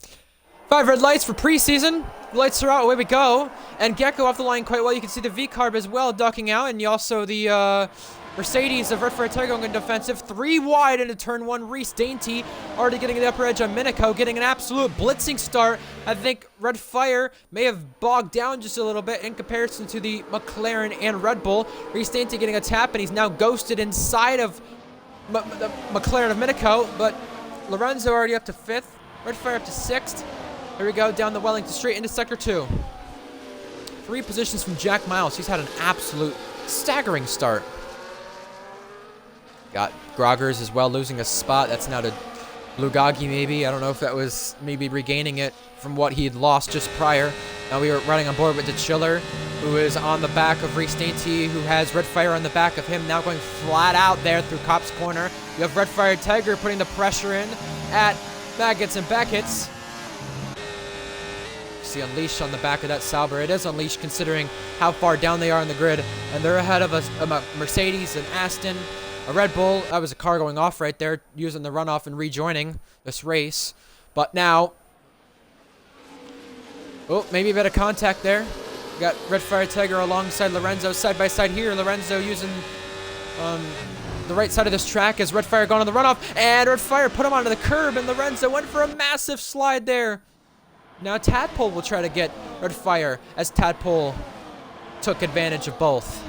5 red lights for preseason. Lights are out, away we go. And Gecko off the line quite well. You can see the V-carb as well ducking out, and you also the Mercedes of Red Fire Tiger going defensive. 3 wide into turn 1. Reese Dainty already getting the upper edge on Minico, getting an absolute blitzing start. I think Red Fire may have bogged down just a little bit in comparison to the McLaren and Red Bull. Reese Dainty getting a tap, and he's now ghosted inside of the McLaren of Minico. But Lorenzo already up to 5th. Red Fire up to 6th. Here we go, down the Wellington straight into Sector 2. 3 positions from Jack Miles. He's had an absolute staggering start. Got Groggers as well, losing a spot. That's now to Lugagi, maybe. I don't know if that was maybe regaining it from what he had lost just prior. Now we were running on board with the Chiller, who is on the back of Reese Dainty, who has Red Fire on the back of him, now going flat out there through Cop's Corner. You have Red Fire Tiger putting the pressure in at Maggots and Beckett's. See Unleashed on the back of that Sauber. It is Unleashed considering how far down they are on the grid, and they're ahead of a Mercedes, an Aston, a Red Bull. That was a car going off right there, using the runoff and rejoining this race. But now, oh, maybe a bit of contact there. We got Red Fire Tiger alongside Lorenzo side by side here. Lorenzo using the right side of this track as Red Fire going on the runoff, and Red Fire put him onto the curb, and Lorenzo went for a massive slide there. Now Tadpole will try to get Red Fire as Tadpole took advantage of both.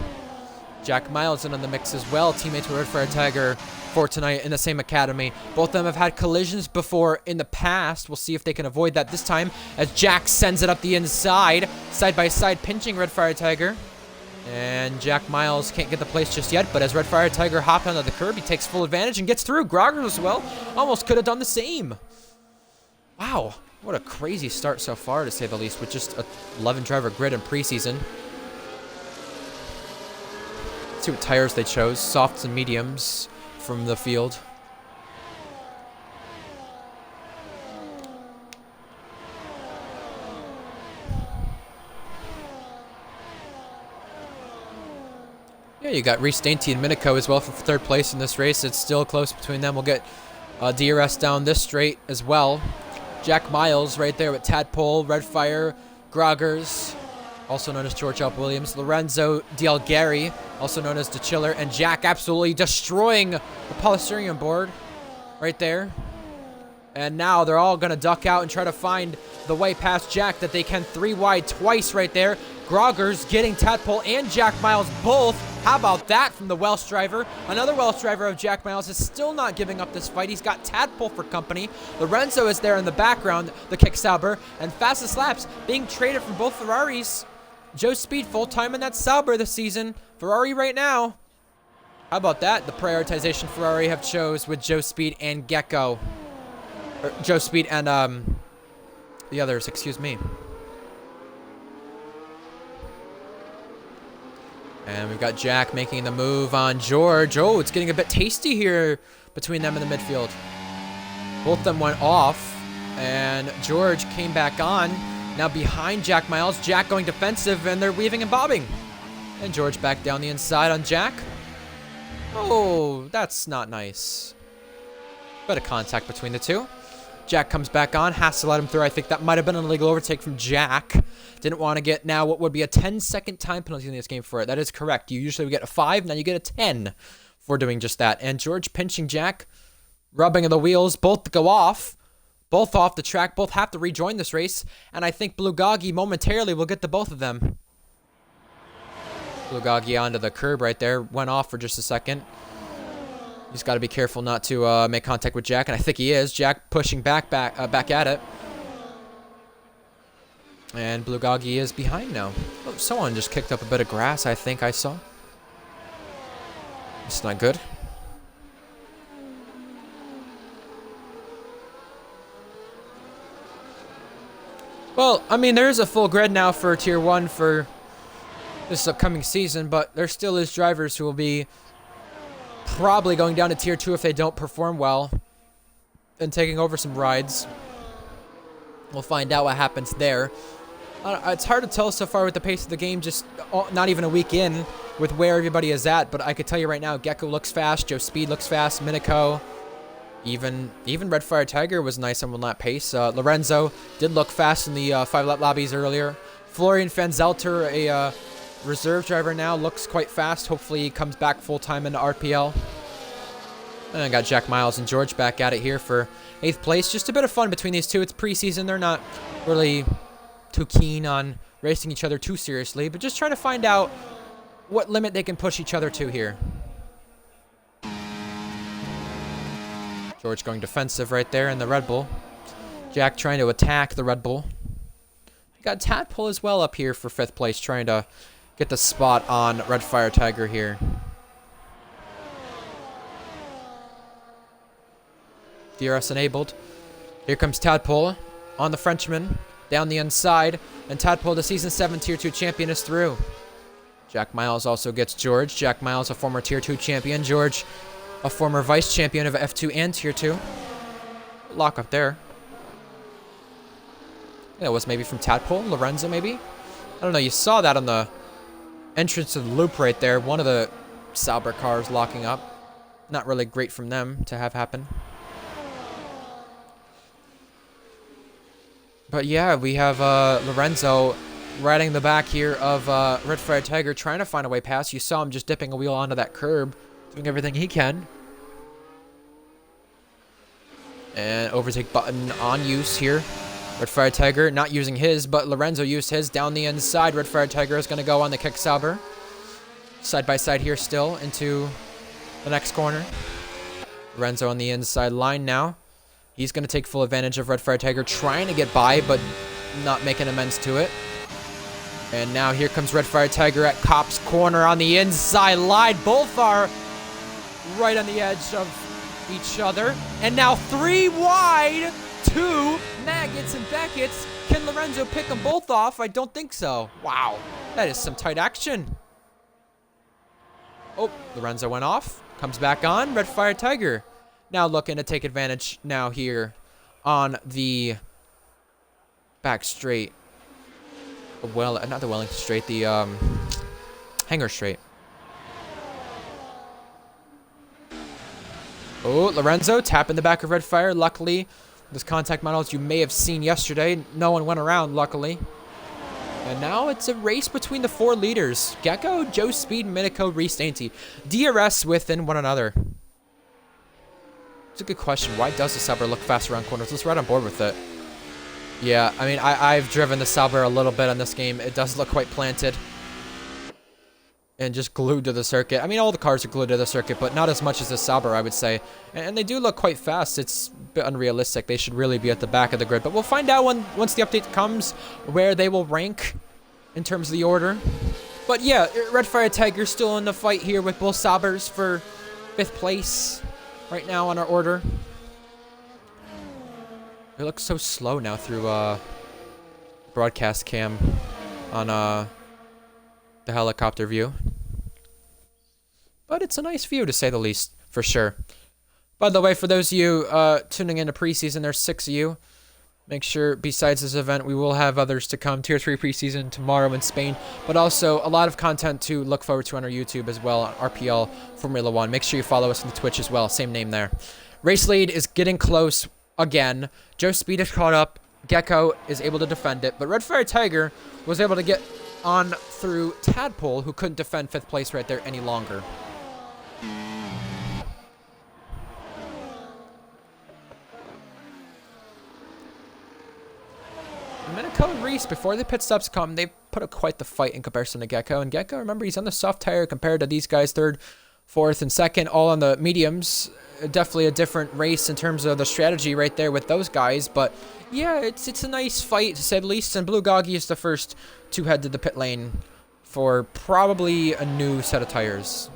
Jack Miles in on the mix as well, teammates with Red Fire Tiger for tonight in the same academy. Both of them have had collisions before in the past. We'll see if they can avoid that this time as Jack sends it up the inside, side by side, pinching Red Fire Tiger. And Jack Miles can't get the place just yet, but as Red Fire Tiger hopped onto the curb, he takes full advantage and gets through. Groggers as well, almost could have done the same. Wow. What a crazy start so far, to say the least, with just a 11-driver grid in preseason. Let's see what tires they chose. Softs and mediums from the field. Yeah, you got Reese Dainty and Minico as well for 3rd place in this race. It's still close between them. We'll get DRS down this straight as well. Jack Miles right there with Tadpole, Red Fire, Groggers, also known as George L. Williams, Lorenzo Dialgari, also known as the Chiller, and Jack absolutely destroying the polystyrene board right there. And now they're all going to duck out and try to find the way past Jack that they can 3 wide twice right there. Groggers getting Tadpole and Jack Miles both. How about that from the Welsh driver? Another Welsh driver of Jack Miles is still not giving up this fight. He's got Tadpole for company. Lorenzo is there in the background, the kick Sauber, and fastest laps being traded from both Ferraris. Joe Speed full-time in that Sauber this season. Ferrari right now. How about that? The prioritization Ferrari have chose with Joe Speed and Gecko. Or Joe Speed and the others, excuse me. And we've got Jack making the move on George. Oh, it's getting a bit tasty here between them in the midfield. Both of them went off, and George came back on. Now behind Jack Miles. Jack going defensive, and they're weaving and bobbing. And George back down the inside on Jack. Oh, that's not nice. Bit of contact between the two. Jack comes back on, has to let him through. I think that might have been an illegal overtake from Jack. Didn't want to get now what would be a 10-second time penalty in this game for it. That is correct. You usually would get a 5, now you get a 10 for doing just that. And George pinching Jack, rubbing of the wheels, both go off. Both off the track, both have to rejoin this race. And I think Blugagi momentarily will get the both of them. Blugagi onto the curb right there, went off for just a second. He's got to be careful not to make contact with Jack, and I think he is. Jack pushing back at it. And Blugagi is behind now. Oh, someone just kicked up a bit of grass, I think I saw. It's not good. Well, I mean, there is a full grid now for Tier 1 for this upcoming season, but there still is drivers who will be probably going down to Tier 2 if they don't perform well and taking over some rides. We'll find out what happens there. It's hard to tell so far with the pace of the game, just not even a week in with where everybody is at, but I could tell you right now, Gecko looks fast, Joe Speed looks fast, Minico, even Redfire Tiger was nice on one-lap pace. Lorenzo did look fast in the 5-lap lobbies earlier. Florian Fanzelter, a reserve driver now, looks quite fast. Hopefully he comes back full-time into RPL. And I got Jack Miles and George back at it here for 8th place. Just a bit of fun between these two. It's preseason. They're not really too keen on racing each other too seriously, but just trying to find out what limit they can push each other to here. George going defensive right there in the Red Bull. Jack trying to attack the Red Bull. Got Tadpole as well up here for 5th place, trying to get the spot on Redfire Tiger here. DRS enabled. Here comes Tadpole on the Frenchman, down the inside, and Tadpole, the Season 7 Tier 2 champion, is through. Jack Miles also gets George. Jack Miles, a former Tier 2 champion. George, a former vice champion of F2 and Tier 2. Lock up there. That was maybe from Tadpole, Lorenzo maybe? I don't know, you saw that on the entrance to the loop right there. One of the Sauber cars locking up. Not really great from them to have happen. But yeah, we have Lorenzo riding the back here of Redfire Tiger, trying to find a way past. You saw him just dipping a wheel onto that curb, doing everything he can. And overtake button on use here. Redfire Tiger not using his, but Lorenzo used his down the inside. Redfire Tiger is going to go on the kick Sauber. Side by side here still into the next corner. Lorenzo on the inside line now. He's going to take full advantage of Redfire Tiger, trying to get by, but not making amends to it. And now here comes Redfire Tiger at Cop's corner on the inside line. Both are right on the edge of each other. And now 3 wide, 2 Maggots and Beckett's. Can Lorenzo pick them both off? I don't think so. Wow, that is some tight action. Oh, Lorenzo went off. Comes back on. Redfire Tiger now looking to take advantage now here on the back straight. Well, not the Wellington straight, the Hangar straight. Oh, Lorenzo tapping the back of Redfire. Luckily, those contact models you may have seen yesterday, no one went around, luckily. And now it's a race between the 4 leaders. Gecko, Joe Speed, Minico, Reese Dainty. DRS within one another. It's a good question. Why does the Sauber look fast around corners? Let's right on board with it. Yeah, I mean, I've driven the Sauber a little bit on this game. It does look quite planted. And just glued to the circuit. I mean, all the cars are glued to the circuit, but not as much as the Sauber, I would say. And they do look quite fast. It's a bit unrealistic. They should really be at the back of the grid. But we'll find out once the update comes where they will rank in terms of the order. But yeah, Redfire Tiger still in the fight here with both Saubers for 5th place right now on our order. It looks so slow now through broadcast cam on the helicopter view. But it's a nice view, to say the least, for sure. By the way, for those of you tuning into preseason, there's 6 of you. Make sure, besides this event, we will have others to come. Tier 3 preseason tomorrow in Spain. But also, a lot of content to look forward to on our YouTube as well, on RPL Formula 1. Make sure you follow us on the Twitch as well. Same name there. Race lead is getting close. again. Joe Speed is caught up. Gecko is able to defend it, but Red Fire Tiger was able to get on through Tadpole, who couldn't defend 5th place right there any longer. Minico and Reese, before the pit stops come, they put up quite the fight in comparison to Gecko. And Gecko, remember, he's on the soft tire compared to these guys, 3rd, 4th, and 2nd, all on the mediums. Definitely a different race in terms of the strategy right there with those guys. But yeah, it's a nice fight to say the least. And Blue Goggy is the first to head to the pit lane for probably a new set of tires.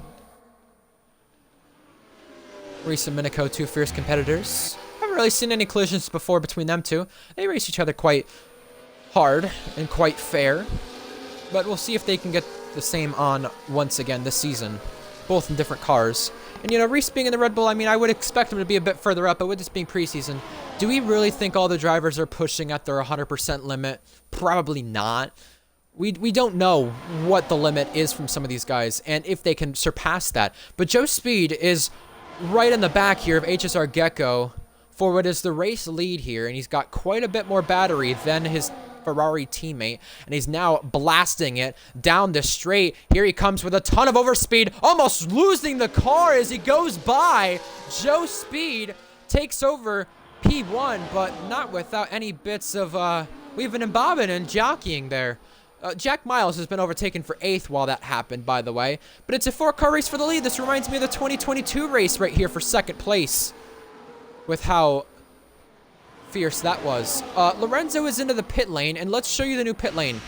Reese and Minico, 2 fierce competitors. Haven't really seen any collisions before between them two. They race each other quite hard and quite fair, but we'll see if they can get the same on once again this season, both in different cars. And you know, Reese being in the Red Bull, I mean, I would expect him to be a bit further up, but with this being preseason, do we really think all the drivers are pushing at their 100% limit? Probably not. We don't know what the limit is from some of these guys and if they can surpass that. But Joe Speed is right in the back here of HSR Gecko for what is the race lead here, and he's got quite a bit more battery than his Ferrari teammate, and he's now blasting it down the straight. Here he comes with a ton of overspeed, almost losing the car as he goes by. Joe Speed takes over P1, but not without any bits of weaving and bobbing and jockeying there. Jack Miles has been overtaken for 8th while that happened, by the way, but it's a 4-car race for the lead. This reminds me of the 2022 race right here for 2nd place with how fierce that was. Lorenzo is into the pit lane, and let's show you the new pit lane.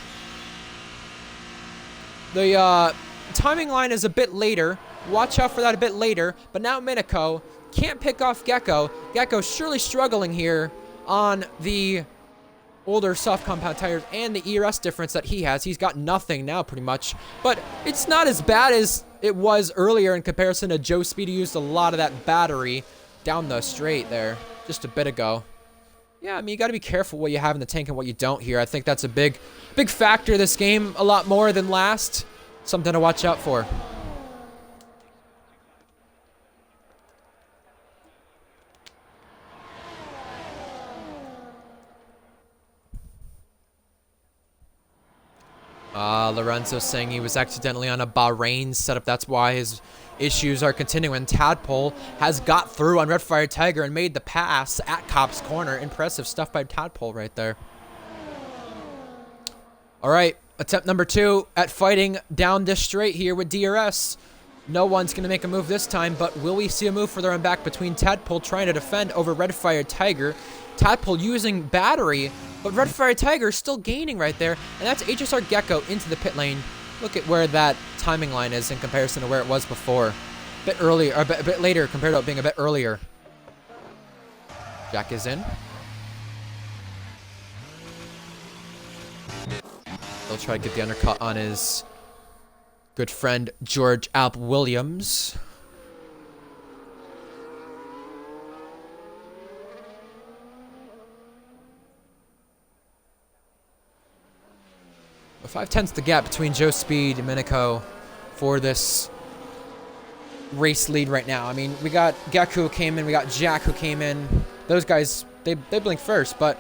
The timing line is a bit later. Watch out for that a bit later. But now Minico can't pick off Gecko. Gecko's surely struggling here on the older soft compound tires and the ERS difference that he has. He's got nothing now pretty much. But it's not as bad as it was earlier in comparison to Joe Speed, who used a lot of that battery down the straight there just a bit ago. Yeah, I mean, you got to be careful what you have in the tank and what you don't here. I think that's a big factor this game, a lot more than last. Something to watch out for. Lorenzo saying he was accidentally on a Bahrain setup. That's why his issues are continuing. Tadpole has got through on Red Fire Tiger and made the pass at Cop's Corner. Impressive stuff by Tadpole right there. All right, attempt number 2 at fighting down this straight here with DRS. No one's going to make a move this time, but will we see a move further on back between Tadpole trying to defend over Red Fire Tiger? Tadpole using battery, but Red Fire Tiger still gaining right there, and that's HSR Gecko into the pit lane. Look at where that timing line is in comparison to where it was before. A bit earlier, or a bit later compared to it being a bit earlier. Jack is in. He'll try to get the undercut on his good friend George Alp Williams. But 5/10's the gap between Joe Speed and Minico for this race lead right now. I mean, we got Gecko who came in, we got Jack who came in. Those guys, they blinked first, but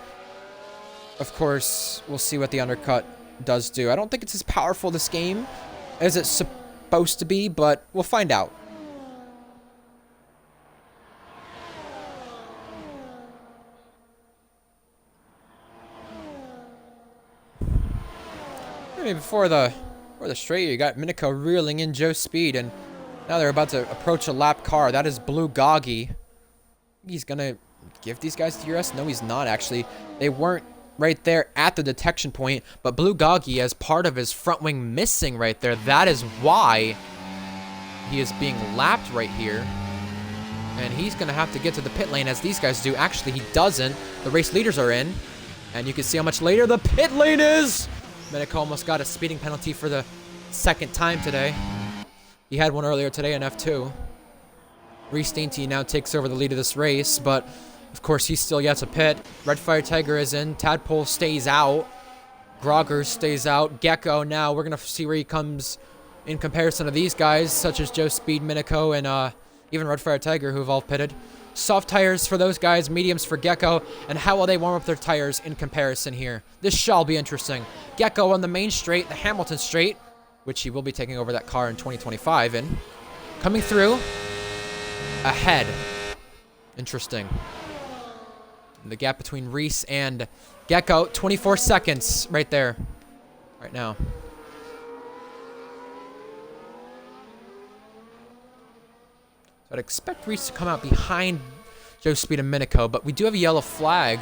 of course, we'll see what the undercut does do. I don't think it's as powerful this game as it's supposed to be, but we'll find out. I mean, before the straight, you got Minico reeling in Joe Speed, and now they're about to approach a lap car. That is Blue Goggy. He's gonna give these guys DRS? No, he's not, actually. They weren't right there at the detection point, but Blue Goggy has part of his front wing missing right there. That is why he is being lapped right here. And he's gonna have to get to the pit lane as these guys do. Actually, he doesn't. The race leaders are in. And you can see how much later the pit lane is. Minico almost got a speeding penalty for the 2nd time today. He had one earlier today in F2. Reese Dainty now takes over the lead of this race, but of course he's still yet to pit. Red Fire Tiger is in. Tadpole stays out. Grogger stays out. Gecko now, we're going to see where he comes in comparison to these guys, such as Joe Speed, Minico, and even Red Fire Tiger, who have all pitted. Soft tires for those guys, mediums for Gecko, and how will they warm up their tires in comparison here? This shall be interesting. Gecko on the main straight, the Hamilton straight, which he will be taking over that car in 2025 in. Coming through, ahead. Interesting. And the gap between Reese and Gecko, 24 seconds right there, right now. So I'd expect Reese to come out behind Joe Speed and Minico, but we do have a yellow flag.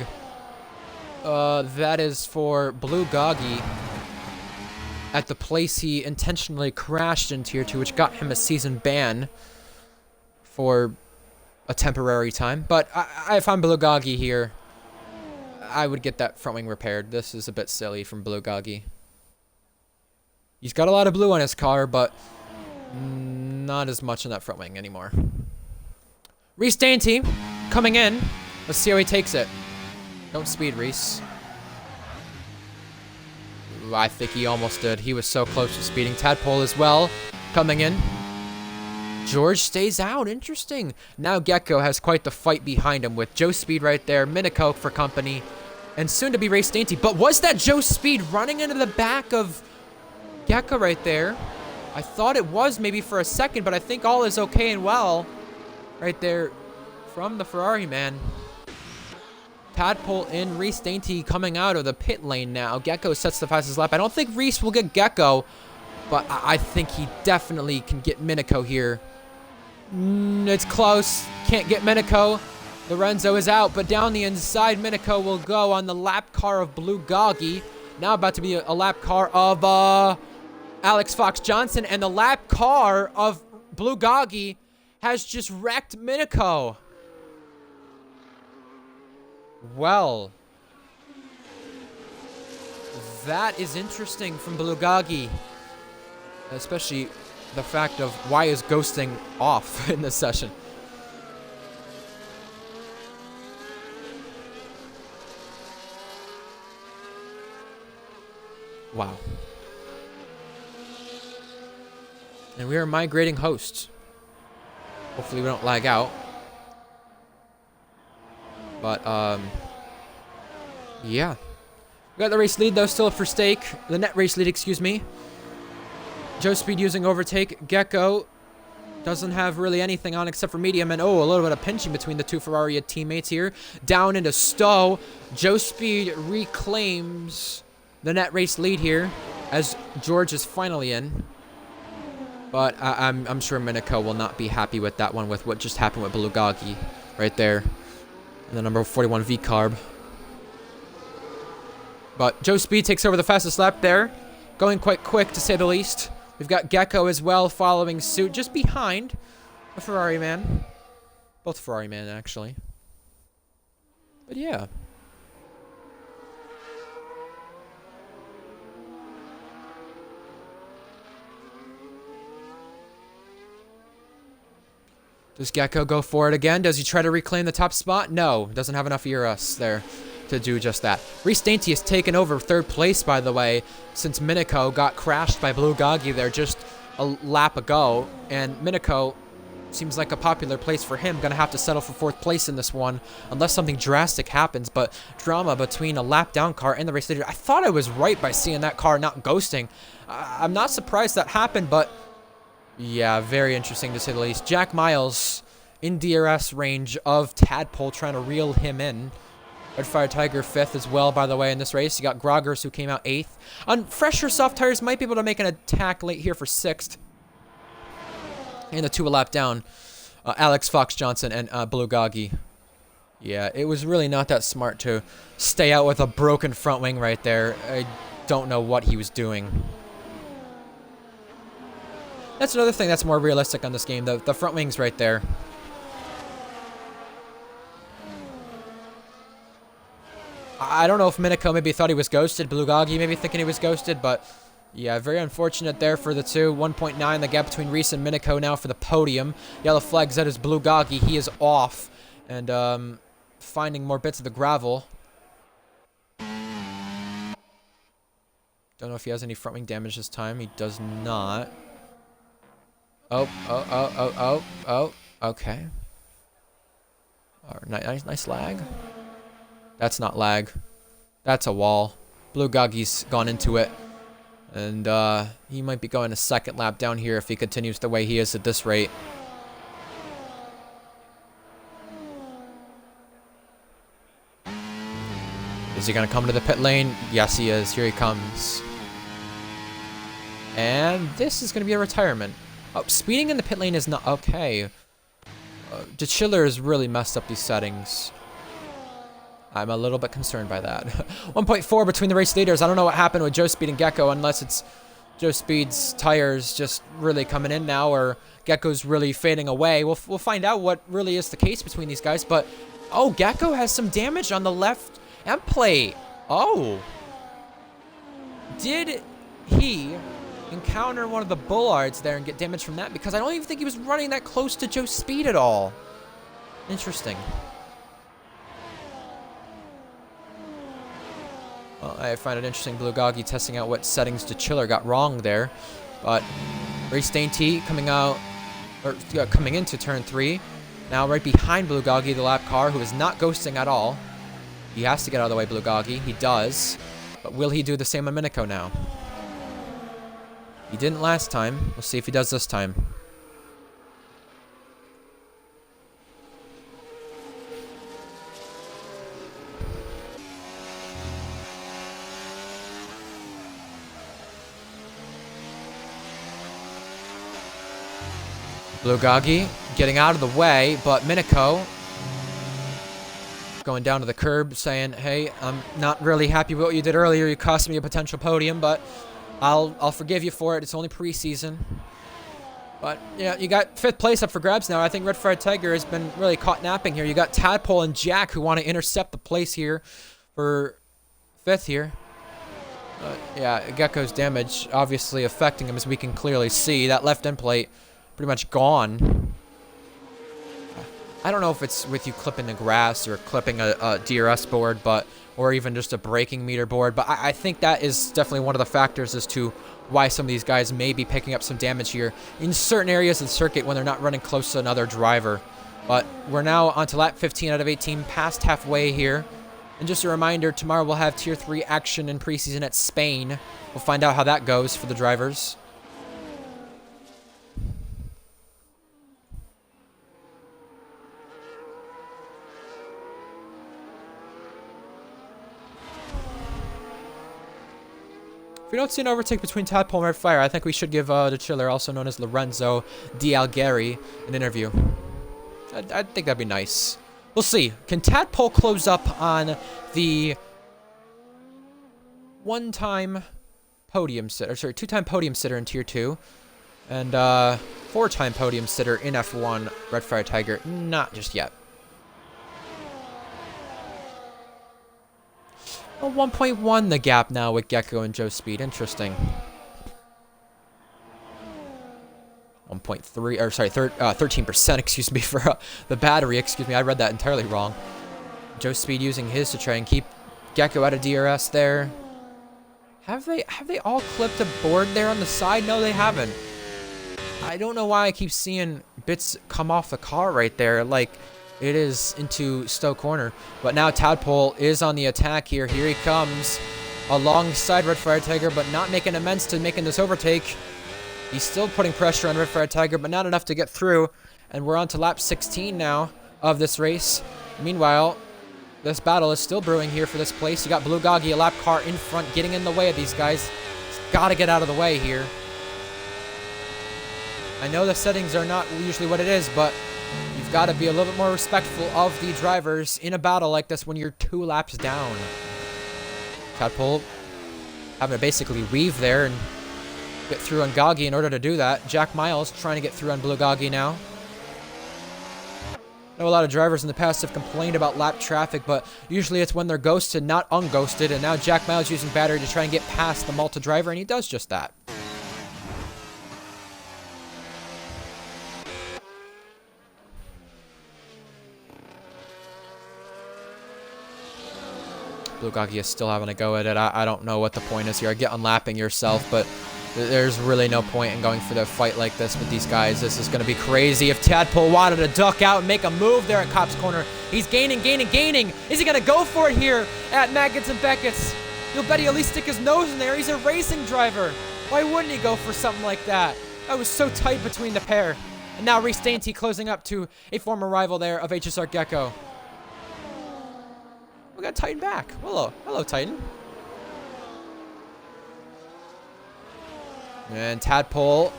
That is for Blue Goggy at the place he intentionally crashed in Tier 2, which got him a season ban for a temporary time. But if I'm Blue Goggy here, I would get that front wing repaired. This is a bit silly from Blue Goggy. He's got a lot of blue on his car, but not as much on that front wing anymore. Reese Dainty coming in. Let's see how he takes it. Don't speed, Reese. Ooh, I think he almost did. He was so close to speeding. Tadpole as well coming in. George stays out. Interesting. Now Gecko has quite the fight behind him with Joe Speed right there, Minico for company, and soon to be Reese Dainty. But was that Joe Speed running into the back of Gecko right there? I thought it was maybe for a second, but I think all is okay and well right there from the Ferrari man. Tadpole in, Reese Dainty coming out of the pit lane now. Gecko sets the fastest lap. I don't think Reese will get Gecko, but I think he definitely can get Minico here. It's close. Can't get Minico. Lorenzo is out, but down the inside, Minico will go on the lap car of Blue Goggy. Now about to be a lap car of Alex Fox Johnson, and the lap car of Blue Goggy has just wrecked Minico. Well, that is interesting from Blue Goggy, especially the fact of why is ghosting off in this session. Wow. And we are migrating hosts. Hopefully we don't lag out. But, yeah. We got the race lead, though, still for stake. The net race lead, excuse me. Joe Speed using overtake. Gecko doesn't have really anything on except for medium. And, oh, a little bit of pinching between the two Ferrari teammates here. Down into Stowe. Joe Speed reclaims the net race lead here as George is finally in. But I'm sure Minico will not be happy with that one, with what just happened with Blue Goggy right there. And the number 41 V-Carb. But Joe Speed takes over the fastest lap there. Going quite quick, to say the least. We've got Gecko as well following suit, just behind the Ferrari man. Both Ferrari man, actually. But yeah. Does Gecko go for it again? Does he try to reclaim the top spot? No, doesn't have enough ERS there to do just that. Reese Dainty has taken over third place, by the way, since Minico got crashed by Blue Goggy there just a lap ago. And Minico seems like a popular place for him. Gonna have to settle for fourth place in this one, unless something drastic happens. But drama between a lap down car and the race leader. I thought I was right by seeing that car not ghosting. I'm not surprised that happened, but yeah, very interesting to say the least. Jack Miles in DRS range of Tadpole, trying to reel him in. Red Fire Tiger 5th as well, by the way, in this race. You got Groggers, who came out 8th. On fresher soft tires, might be able to make an attack late here for 6th. And the 2 a lap down. Alex Fox Johnson and Blue Goggy. Yeah, it was really not that smart to stay out with a broken front wing right there. I don't know what he was doing. That's another thing that's more realistic on this game, the front wings right there. I don't know if Minico maybe thought he was ghosted, Blue Goggy maybe thinking he was ghosted, but yeah, very unfortunate there for the two. 1.9, the gap between Reese and Minico now for the podium. Yellow flags out is Blue Goggy. He is off and finding more bits of the gravel. Don't know if he has any front wing damage this time. He does not. Oh, okay. Nice lag. That's not lag. That's a wall. Blue Goggy's gone into it. And he might be going a second lap down here if he continues the way he is at this rate. Is he going to come to the pit lane? Yes, he is. Here he comes. And this is going to be a retirement. Oh, speeding in the pit lane is not... Okay. The chiller has really messed up these settings. I'm a little bit concerned by that. 1.4 between the race leaders. I don't know what happened with Joe Speed and Gecko unless it's Joe Speed's tires just really coming in now or Gecko's really fading away. We'll find out what really is the case between these guys. But, oh, Gecko has some damage on the left end plate. Oh. Did he encounter one of the bollards there and get damage from that? Because I don't even think he was running that close to Joe Speed at all. Interesting. Well, I find it interesting, Blue Goggy testing out what settings the chiller got wrong there. But Race Dainty coming out, or coming into turn 3. Now right behind Blue Goggy, the lap car, who is not ghosting at all. He has to get out of the way, Blue Goggy. He does. But will he do the same on Minico now? He didn't last time. We'll see if he does this time. Blue Goggy getting out of the way, but Minico going down to the curb saying, hey, I'm not really happy with what you did earlier. You cost me a potential podium, but I'll forgive you for it. It's only preseason. But, yeah, you got 5th place up for grabs now. I think Red Fire Tiger has been really caught napping here. You got Tadpole and Jack who want to intercept the place here for 5th here. Yeah, Gecko's damage obviously affecting him, as we can clearly see. That left end plate pretty much gone. I don't know if it's with you clipping the grass or clipping a DRS board, or even just a braking meter board, but I think that is definitely one of the factors as to why some of these guys may be picking up some damage here in certain areas of the circuit when they're not running close to another driver. But we're now on to lap 15 out of 18, past halfway here. And just a reminder, tomorrow we'll have Tier 3 action in preseason at Spain. We'll find out how that goes for the drivers. If we don't see an overtake between Tadpole and Red Fire, I think we should give the chiller, also known as Lorenzo Di Algeri, an interview. I think that'd be nice. We'll see. Can Tadpole close up on the two-time podium sitter in Tier 2, and 4-time podium sitter in F1, Red Fire Tiger? Not just yet. Oh, 1.1 the gap now with Gecko and Joe Speed. Interesting. 1.3, or sorry, 13%, excuse me, for the battery. Excuse me, I read that entirely wrong. Joe Speed using his to try and keep Gecko out of DRS there. Have they all clipped a board there on the side? No, they haven't. I don't know why I keep seeing bits come off the car right there. Like, it is into Stowe Corner. But now Tadpole is on the attack here. Here he comes alongside Red Fire Tiger, but not making amends to making this overtake. He's still putting pressure on Red Fire Tiger, but not enough to get through. And we're on to lap 16 now of this race. Meanwhile, this battle is still brewing here for this place. You got Blue Goggy, a lap car in front, getting in the way of these guys. He's got to get out of the way here. I know the settings are not usually what it is, but you've got to be a little bit more respectful of the drivers in a battle like this when you're 2 laps down. Tadpole having to basically weave there and get through on Goggy in order to do that. Jack Miles trying to get through on Blue Goggy now. I know a lot of drivers in the past have complained about lap traffic, but usually it's when they're ghosted, not unghosted. And now Jack Miles using battery to try and get past the Malta driver, and he does just that. Blue Goggy is still having a go at it. I don't know what the point is here. I get unlapping yourself, but There's really no point in going for the fight like this with these guys. This is going to be crazy. If Tadpole wanted to duck out and make a move there at Cop's Corner, he's gaining. Is he going to go for it here at Maggots and Beckett's? You'll bet he at least stick his nose in there. He's a racing driver. Why wouldn't he go for something like that? That was so tight between the pair. And now Reese Dainty closing up to a former rival there of HSR Gecko. We got Titan back. Hello, Titan. And Tadpole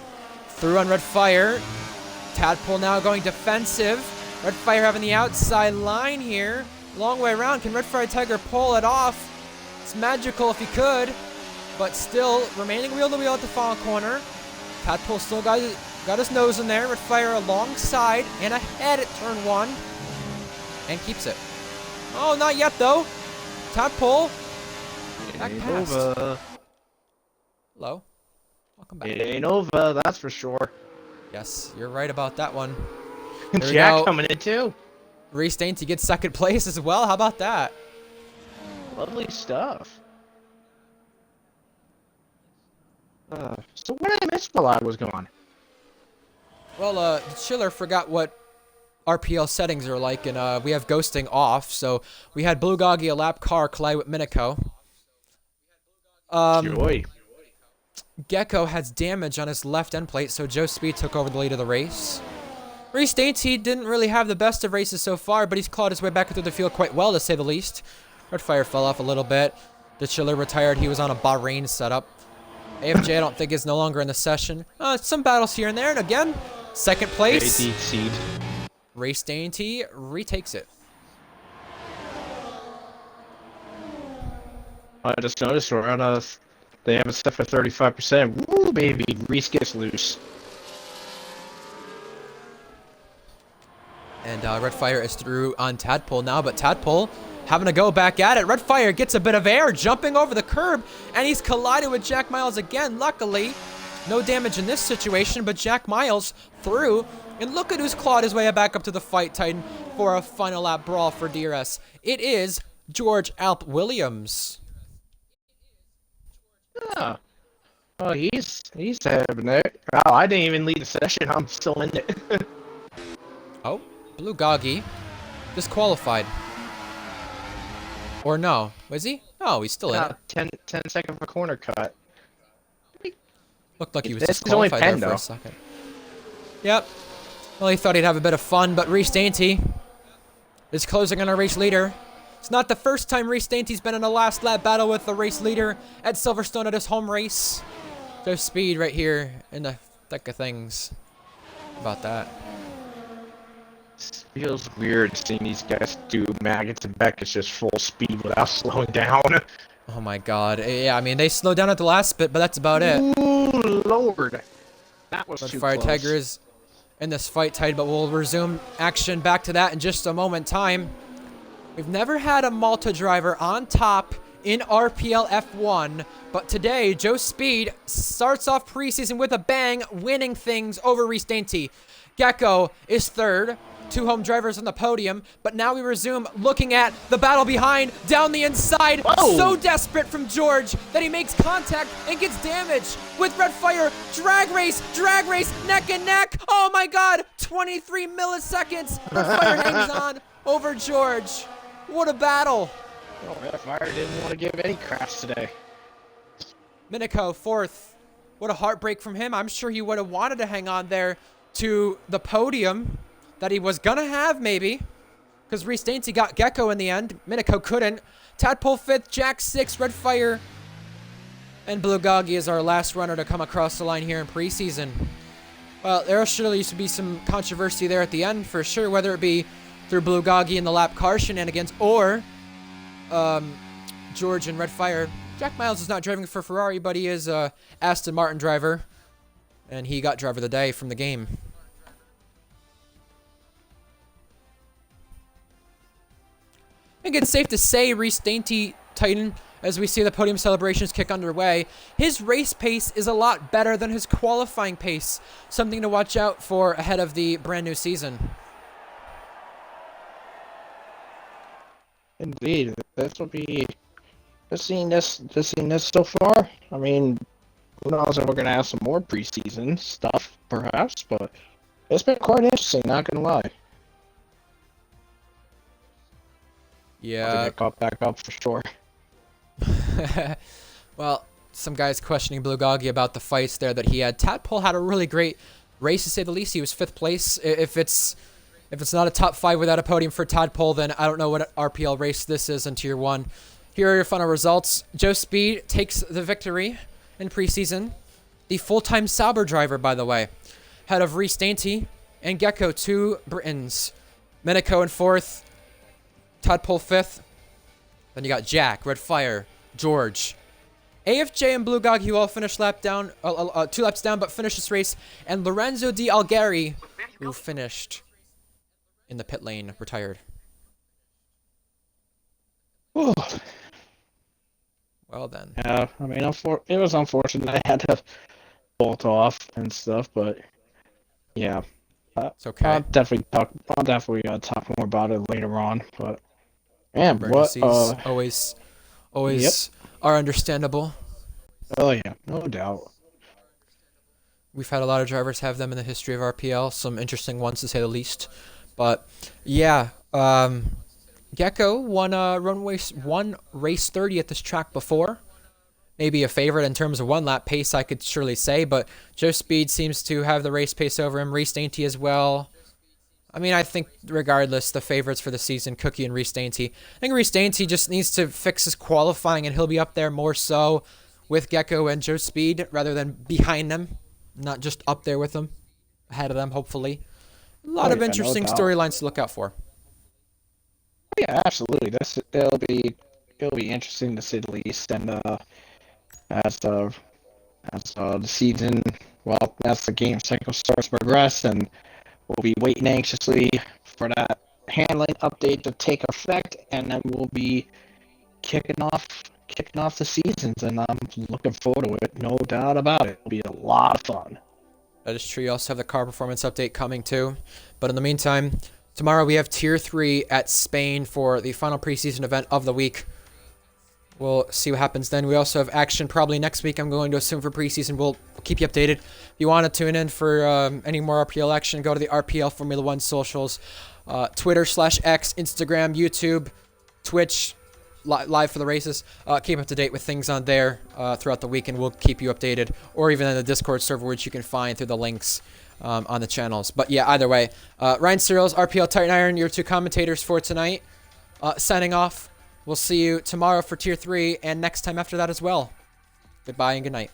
through on Red Fire. Tadpole now going defensive. Red Fire having the outside line here. Long way around. Can Red Fire Tiger pull it off? It's magical if he could. But still, remaining wheel to wheel at the final corner. Tadpole still got his nose in there. Red Fire alongside and ahead at turn 1. And keeps it. Oh, not yet though. Tadpole. Back past. Hello. Welcome back. It ain't over, that's for sure. Yes, you're right about that one. Jack coming in too. Reese Dainty gets second place as well. How about that? Lovely stuff. So what did I miss while I was gone? Well, Chiller forgot what RPL settings are like, and we have ghosting off, so we had Blue Goggy, a lap car, collide with Minico. Joy. Gecko has damage on his left end plate, so Joe Speed took over the lead of the race. Reese Dainty didn't really have the best of races so far, but he's clawed his way back through the field quite well, to say the least. Red Fire fell off a little bit. The Chiller retired. He was on a Bahrain setup. AFJ, I don't think, is no longer in the session. Some battles here and there, and again, second place. Seed. Reese Dainty retakes it. I just noticed we're on a... They have it set for 35%. Woo, baby. Reese gets loose. And Red Fire is through on Tadpole now, but Tadpole having to go back at it. Red Fire gets a bit of air, jumping over the curb, and he's collided with Jack Miles again. Luckily, no damage in this situation, but Jack Miles through. And look at who's clawed his way back up to the fight, Titan, for a final lap brawl for DRS. It is George Alp Williams. Yeah. Oh, he's having it. Oh, I didn't even lead the session. I'm still in it. Oh, Blue Goggy disqualified. Or no, was he? Oh, he's still in it. 10 second for corner cut. Looked like he was This is only disqualified there 10 for though. a second. Yep. Well, he thought he'd have a bit of fun, but Reese Dainty is closing on our race leader. It's not the first time Reese Dainty's been in a last lap battle with the race leader at Silverstone at his home race. So Speed right here in the thick of things. How about that? It feels weird seeing these guys do Maggots and Beckett's just full speed without slowing down. Oh my god. Yeah, I mean, they slowed down at the last bit, but that's about it. Ooh, Lord. That was Red too Fire close. Tiger is in this fight, Tide, but we'll resume action back to that in just a moment in time. We've never had a Malta driver on top in RPL F1, but today, Joe Speed starts off preseason with a bang, winning things over Reese Dainty. Gecko is third, 2 home drivers on the podium, but now we resume looking at the battle behind, down the inside. Whoa. So desperate from George that he makes contact and gets damage with Red Fire. Drag race, neck and neck. Oh my god, 23 milliseconds. Red Fire hangs on over George. What a battle. Oh, Red Fire didn't want to give any craps today. Minico, fourth. What a heartbreak from him. I'm sure he would have wanted to hang on there to the podium that he was going to have, maybe. Because Reese Dainty got Gecko in the end. Minico couldn't. Tadpole fifth, Jack sixth, Red Fire. And Blue Goggy is our last runner to come across the line here in preseason. Well, there surely used to be some controversy there at the end, for sure, whether it be through Blue Goggy and the lap car shenanigans, or George and Red Fire. Jack Miles is not driving for Ferrari, but he is a Aston Martin driver, and he got driver of the day from the game. I think it's safe to say Reese Dainty, Titan, as we see the podium celebrations kick underway, his race pace is a lot better than his qualifying pace. Something to watch out for ahead of the brand new season. Indeed, this will be just seeing this so far. I mean, Who knows if we're gonna have some more preseason stuff, perhaps? But it's been quite interesting. Not gonna lie. I'll Yeah. get caught back up for sure. Well, some guys questioning Bulgogi about the fights there that he had. Tadpole had a really great race, to say the least. He was 5th place. If it's not a top 5 without a podium for Tadpole, then I don't know what RPL race this is in Tier 1. Here are your final results. Joe Speed takes the victory in preseason. The full-time Sauber driver, by the way. Head of Reese Dainty and Gecko, 2 Britons. Minico in 4th. Tadpole 5th. Then you got Jack, Red Fire, George, AFJ and Bulgogi, who all finished 2 laps down, but finished this race, and Lorenzo Di Algari, who finished in the pit lane, retired. Whew. Well then. Yeah, I mean, it was unfortunate I had to bolt off and stuff, but yeah, It's okay. I'll definitely talk more about it later on. But man, what? Emergencies always are understandable. Oh yeah, no doubt. We've had a lot of drivers have them in the history of RPL. Some interesting ones, to say the least. But yeah, Gecko won race 30 at this track before. Maybe a favorite in terms of 1 lap pace, I could surely say, but Joe Speed seems to have the race pace over him. Reese Dainty as well. I mean, I think regardless, the favorites for the season, Cookie and Reese Dainty. I think Reese Dainty just needs to fix his qualifying, and he'll be up there more so with Gecko and Joe Speed rather than behind them, not just up there with them, ahead of them, hopefully. A lot of interesting storylines to look out for. Yeah, absolutely. It'll be interesting to say the least. And as the season, well, as the game cycle starts to progress, and we'll be waiting anxiously for that handling update to take effect, and then we'll be kicking off the seasons, and I'm looking forward to it. No doubt about it. It'll be a lot of fun. That is true. You also have the car performance update coming too. But in the meantime, tomorrow we have Tier 3 at Spain for the final preseason event of the week. We'll see what happens then. We also have action probably next week, I'm going to assume, for preseason. We'll keep you updated. If you want to tune in for any more RPL action, go to the RPL Formula 1 socials. Twitter/X, Instagram, YouTube, Twitch, live for the races. Keep up to date with things on there throughout the week, and we'll keep you updated. Or even in the Discord server, which you can find through the links on the channels. But yeah, either way. Ryan Searles, RPL Titan Iron, your 2 commentators for tonight. Signing off. We'll see you tomorrow for Tier 3 and next time after that as well. Goodbye and good night.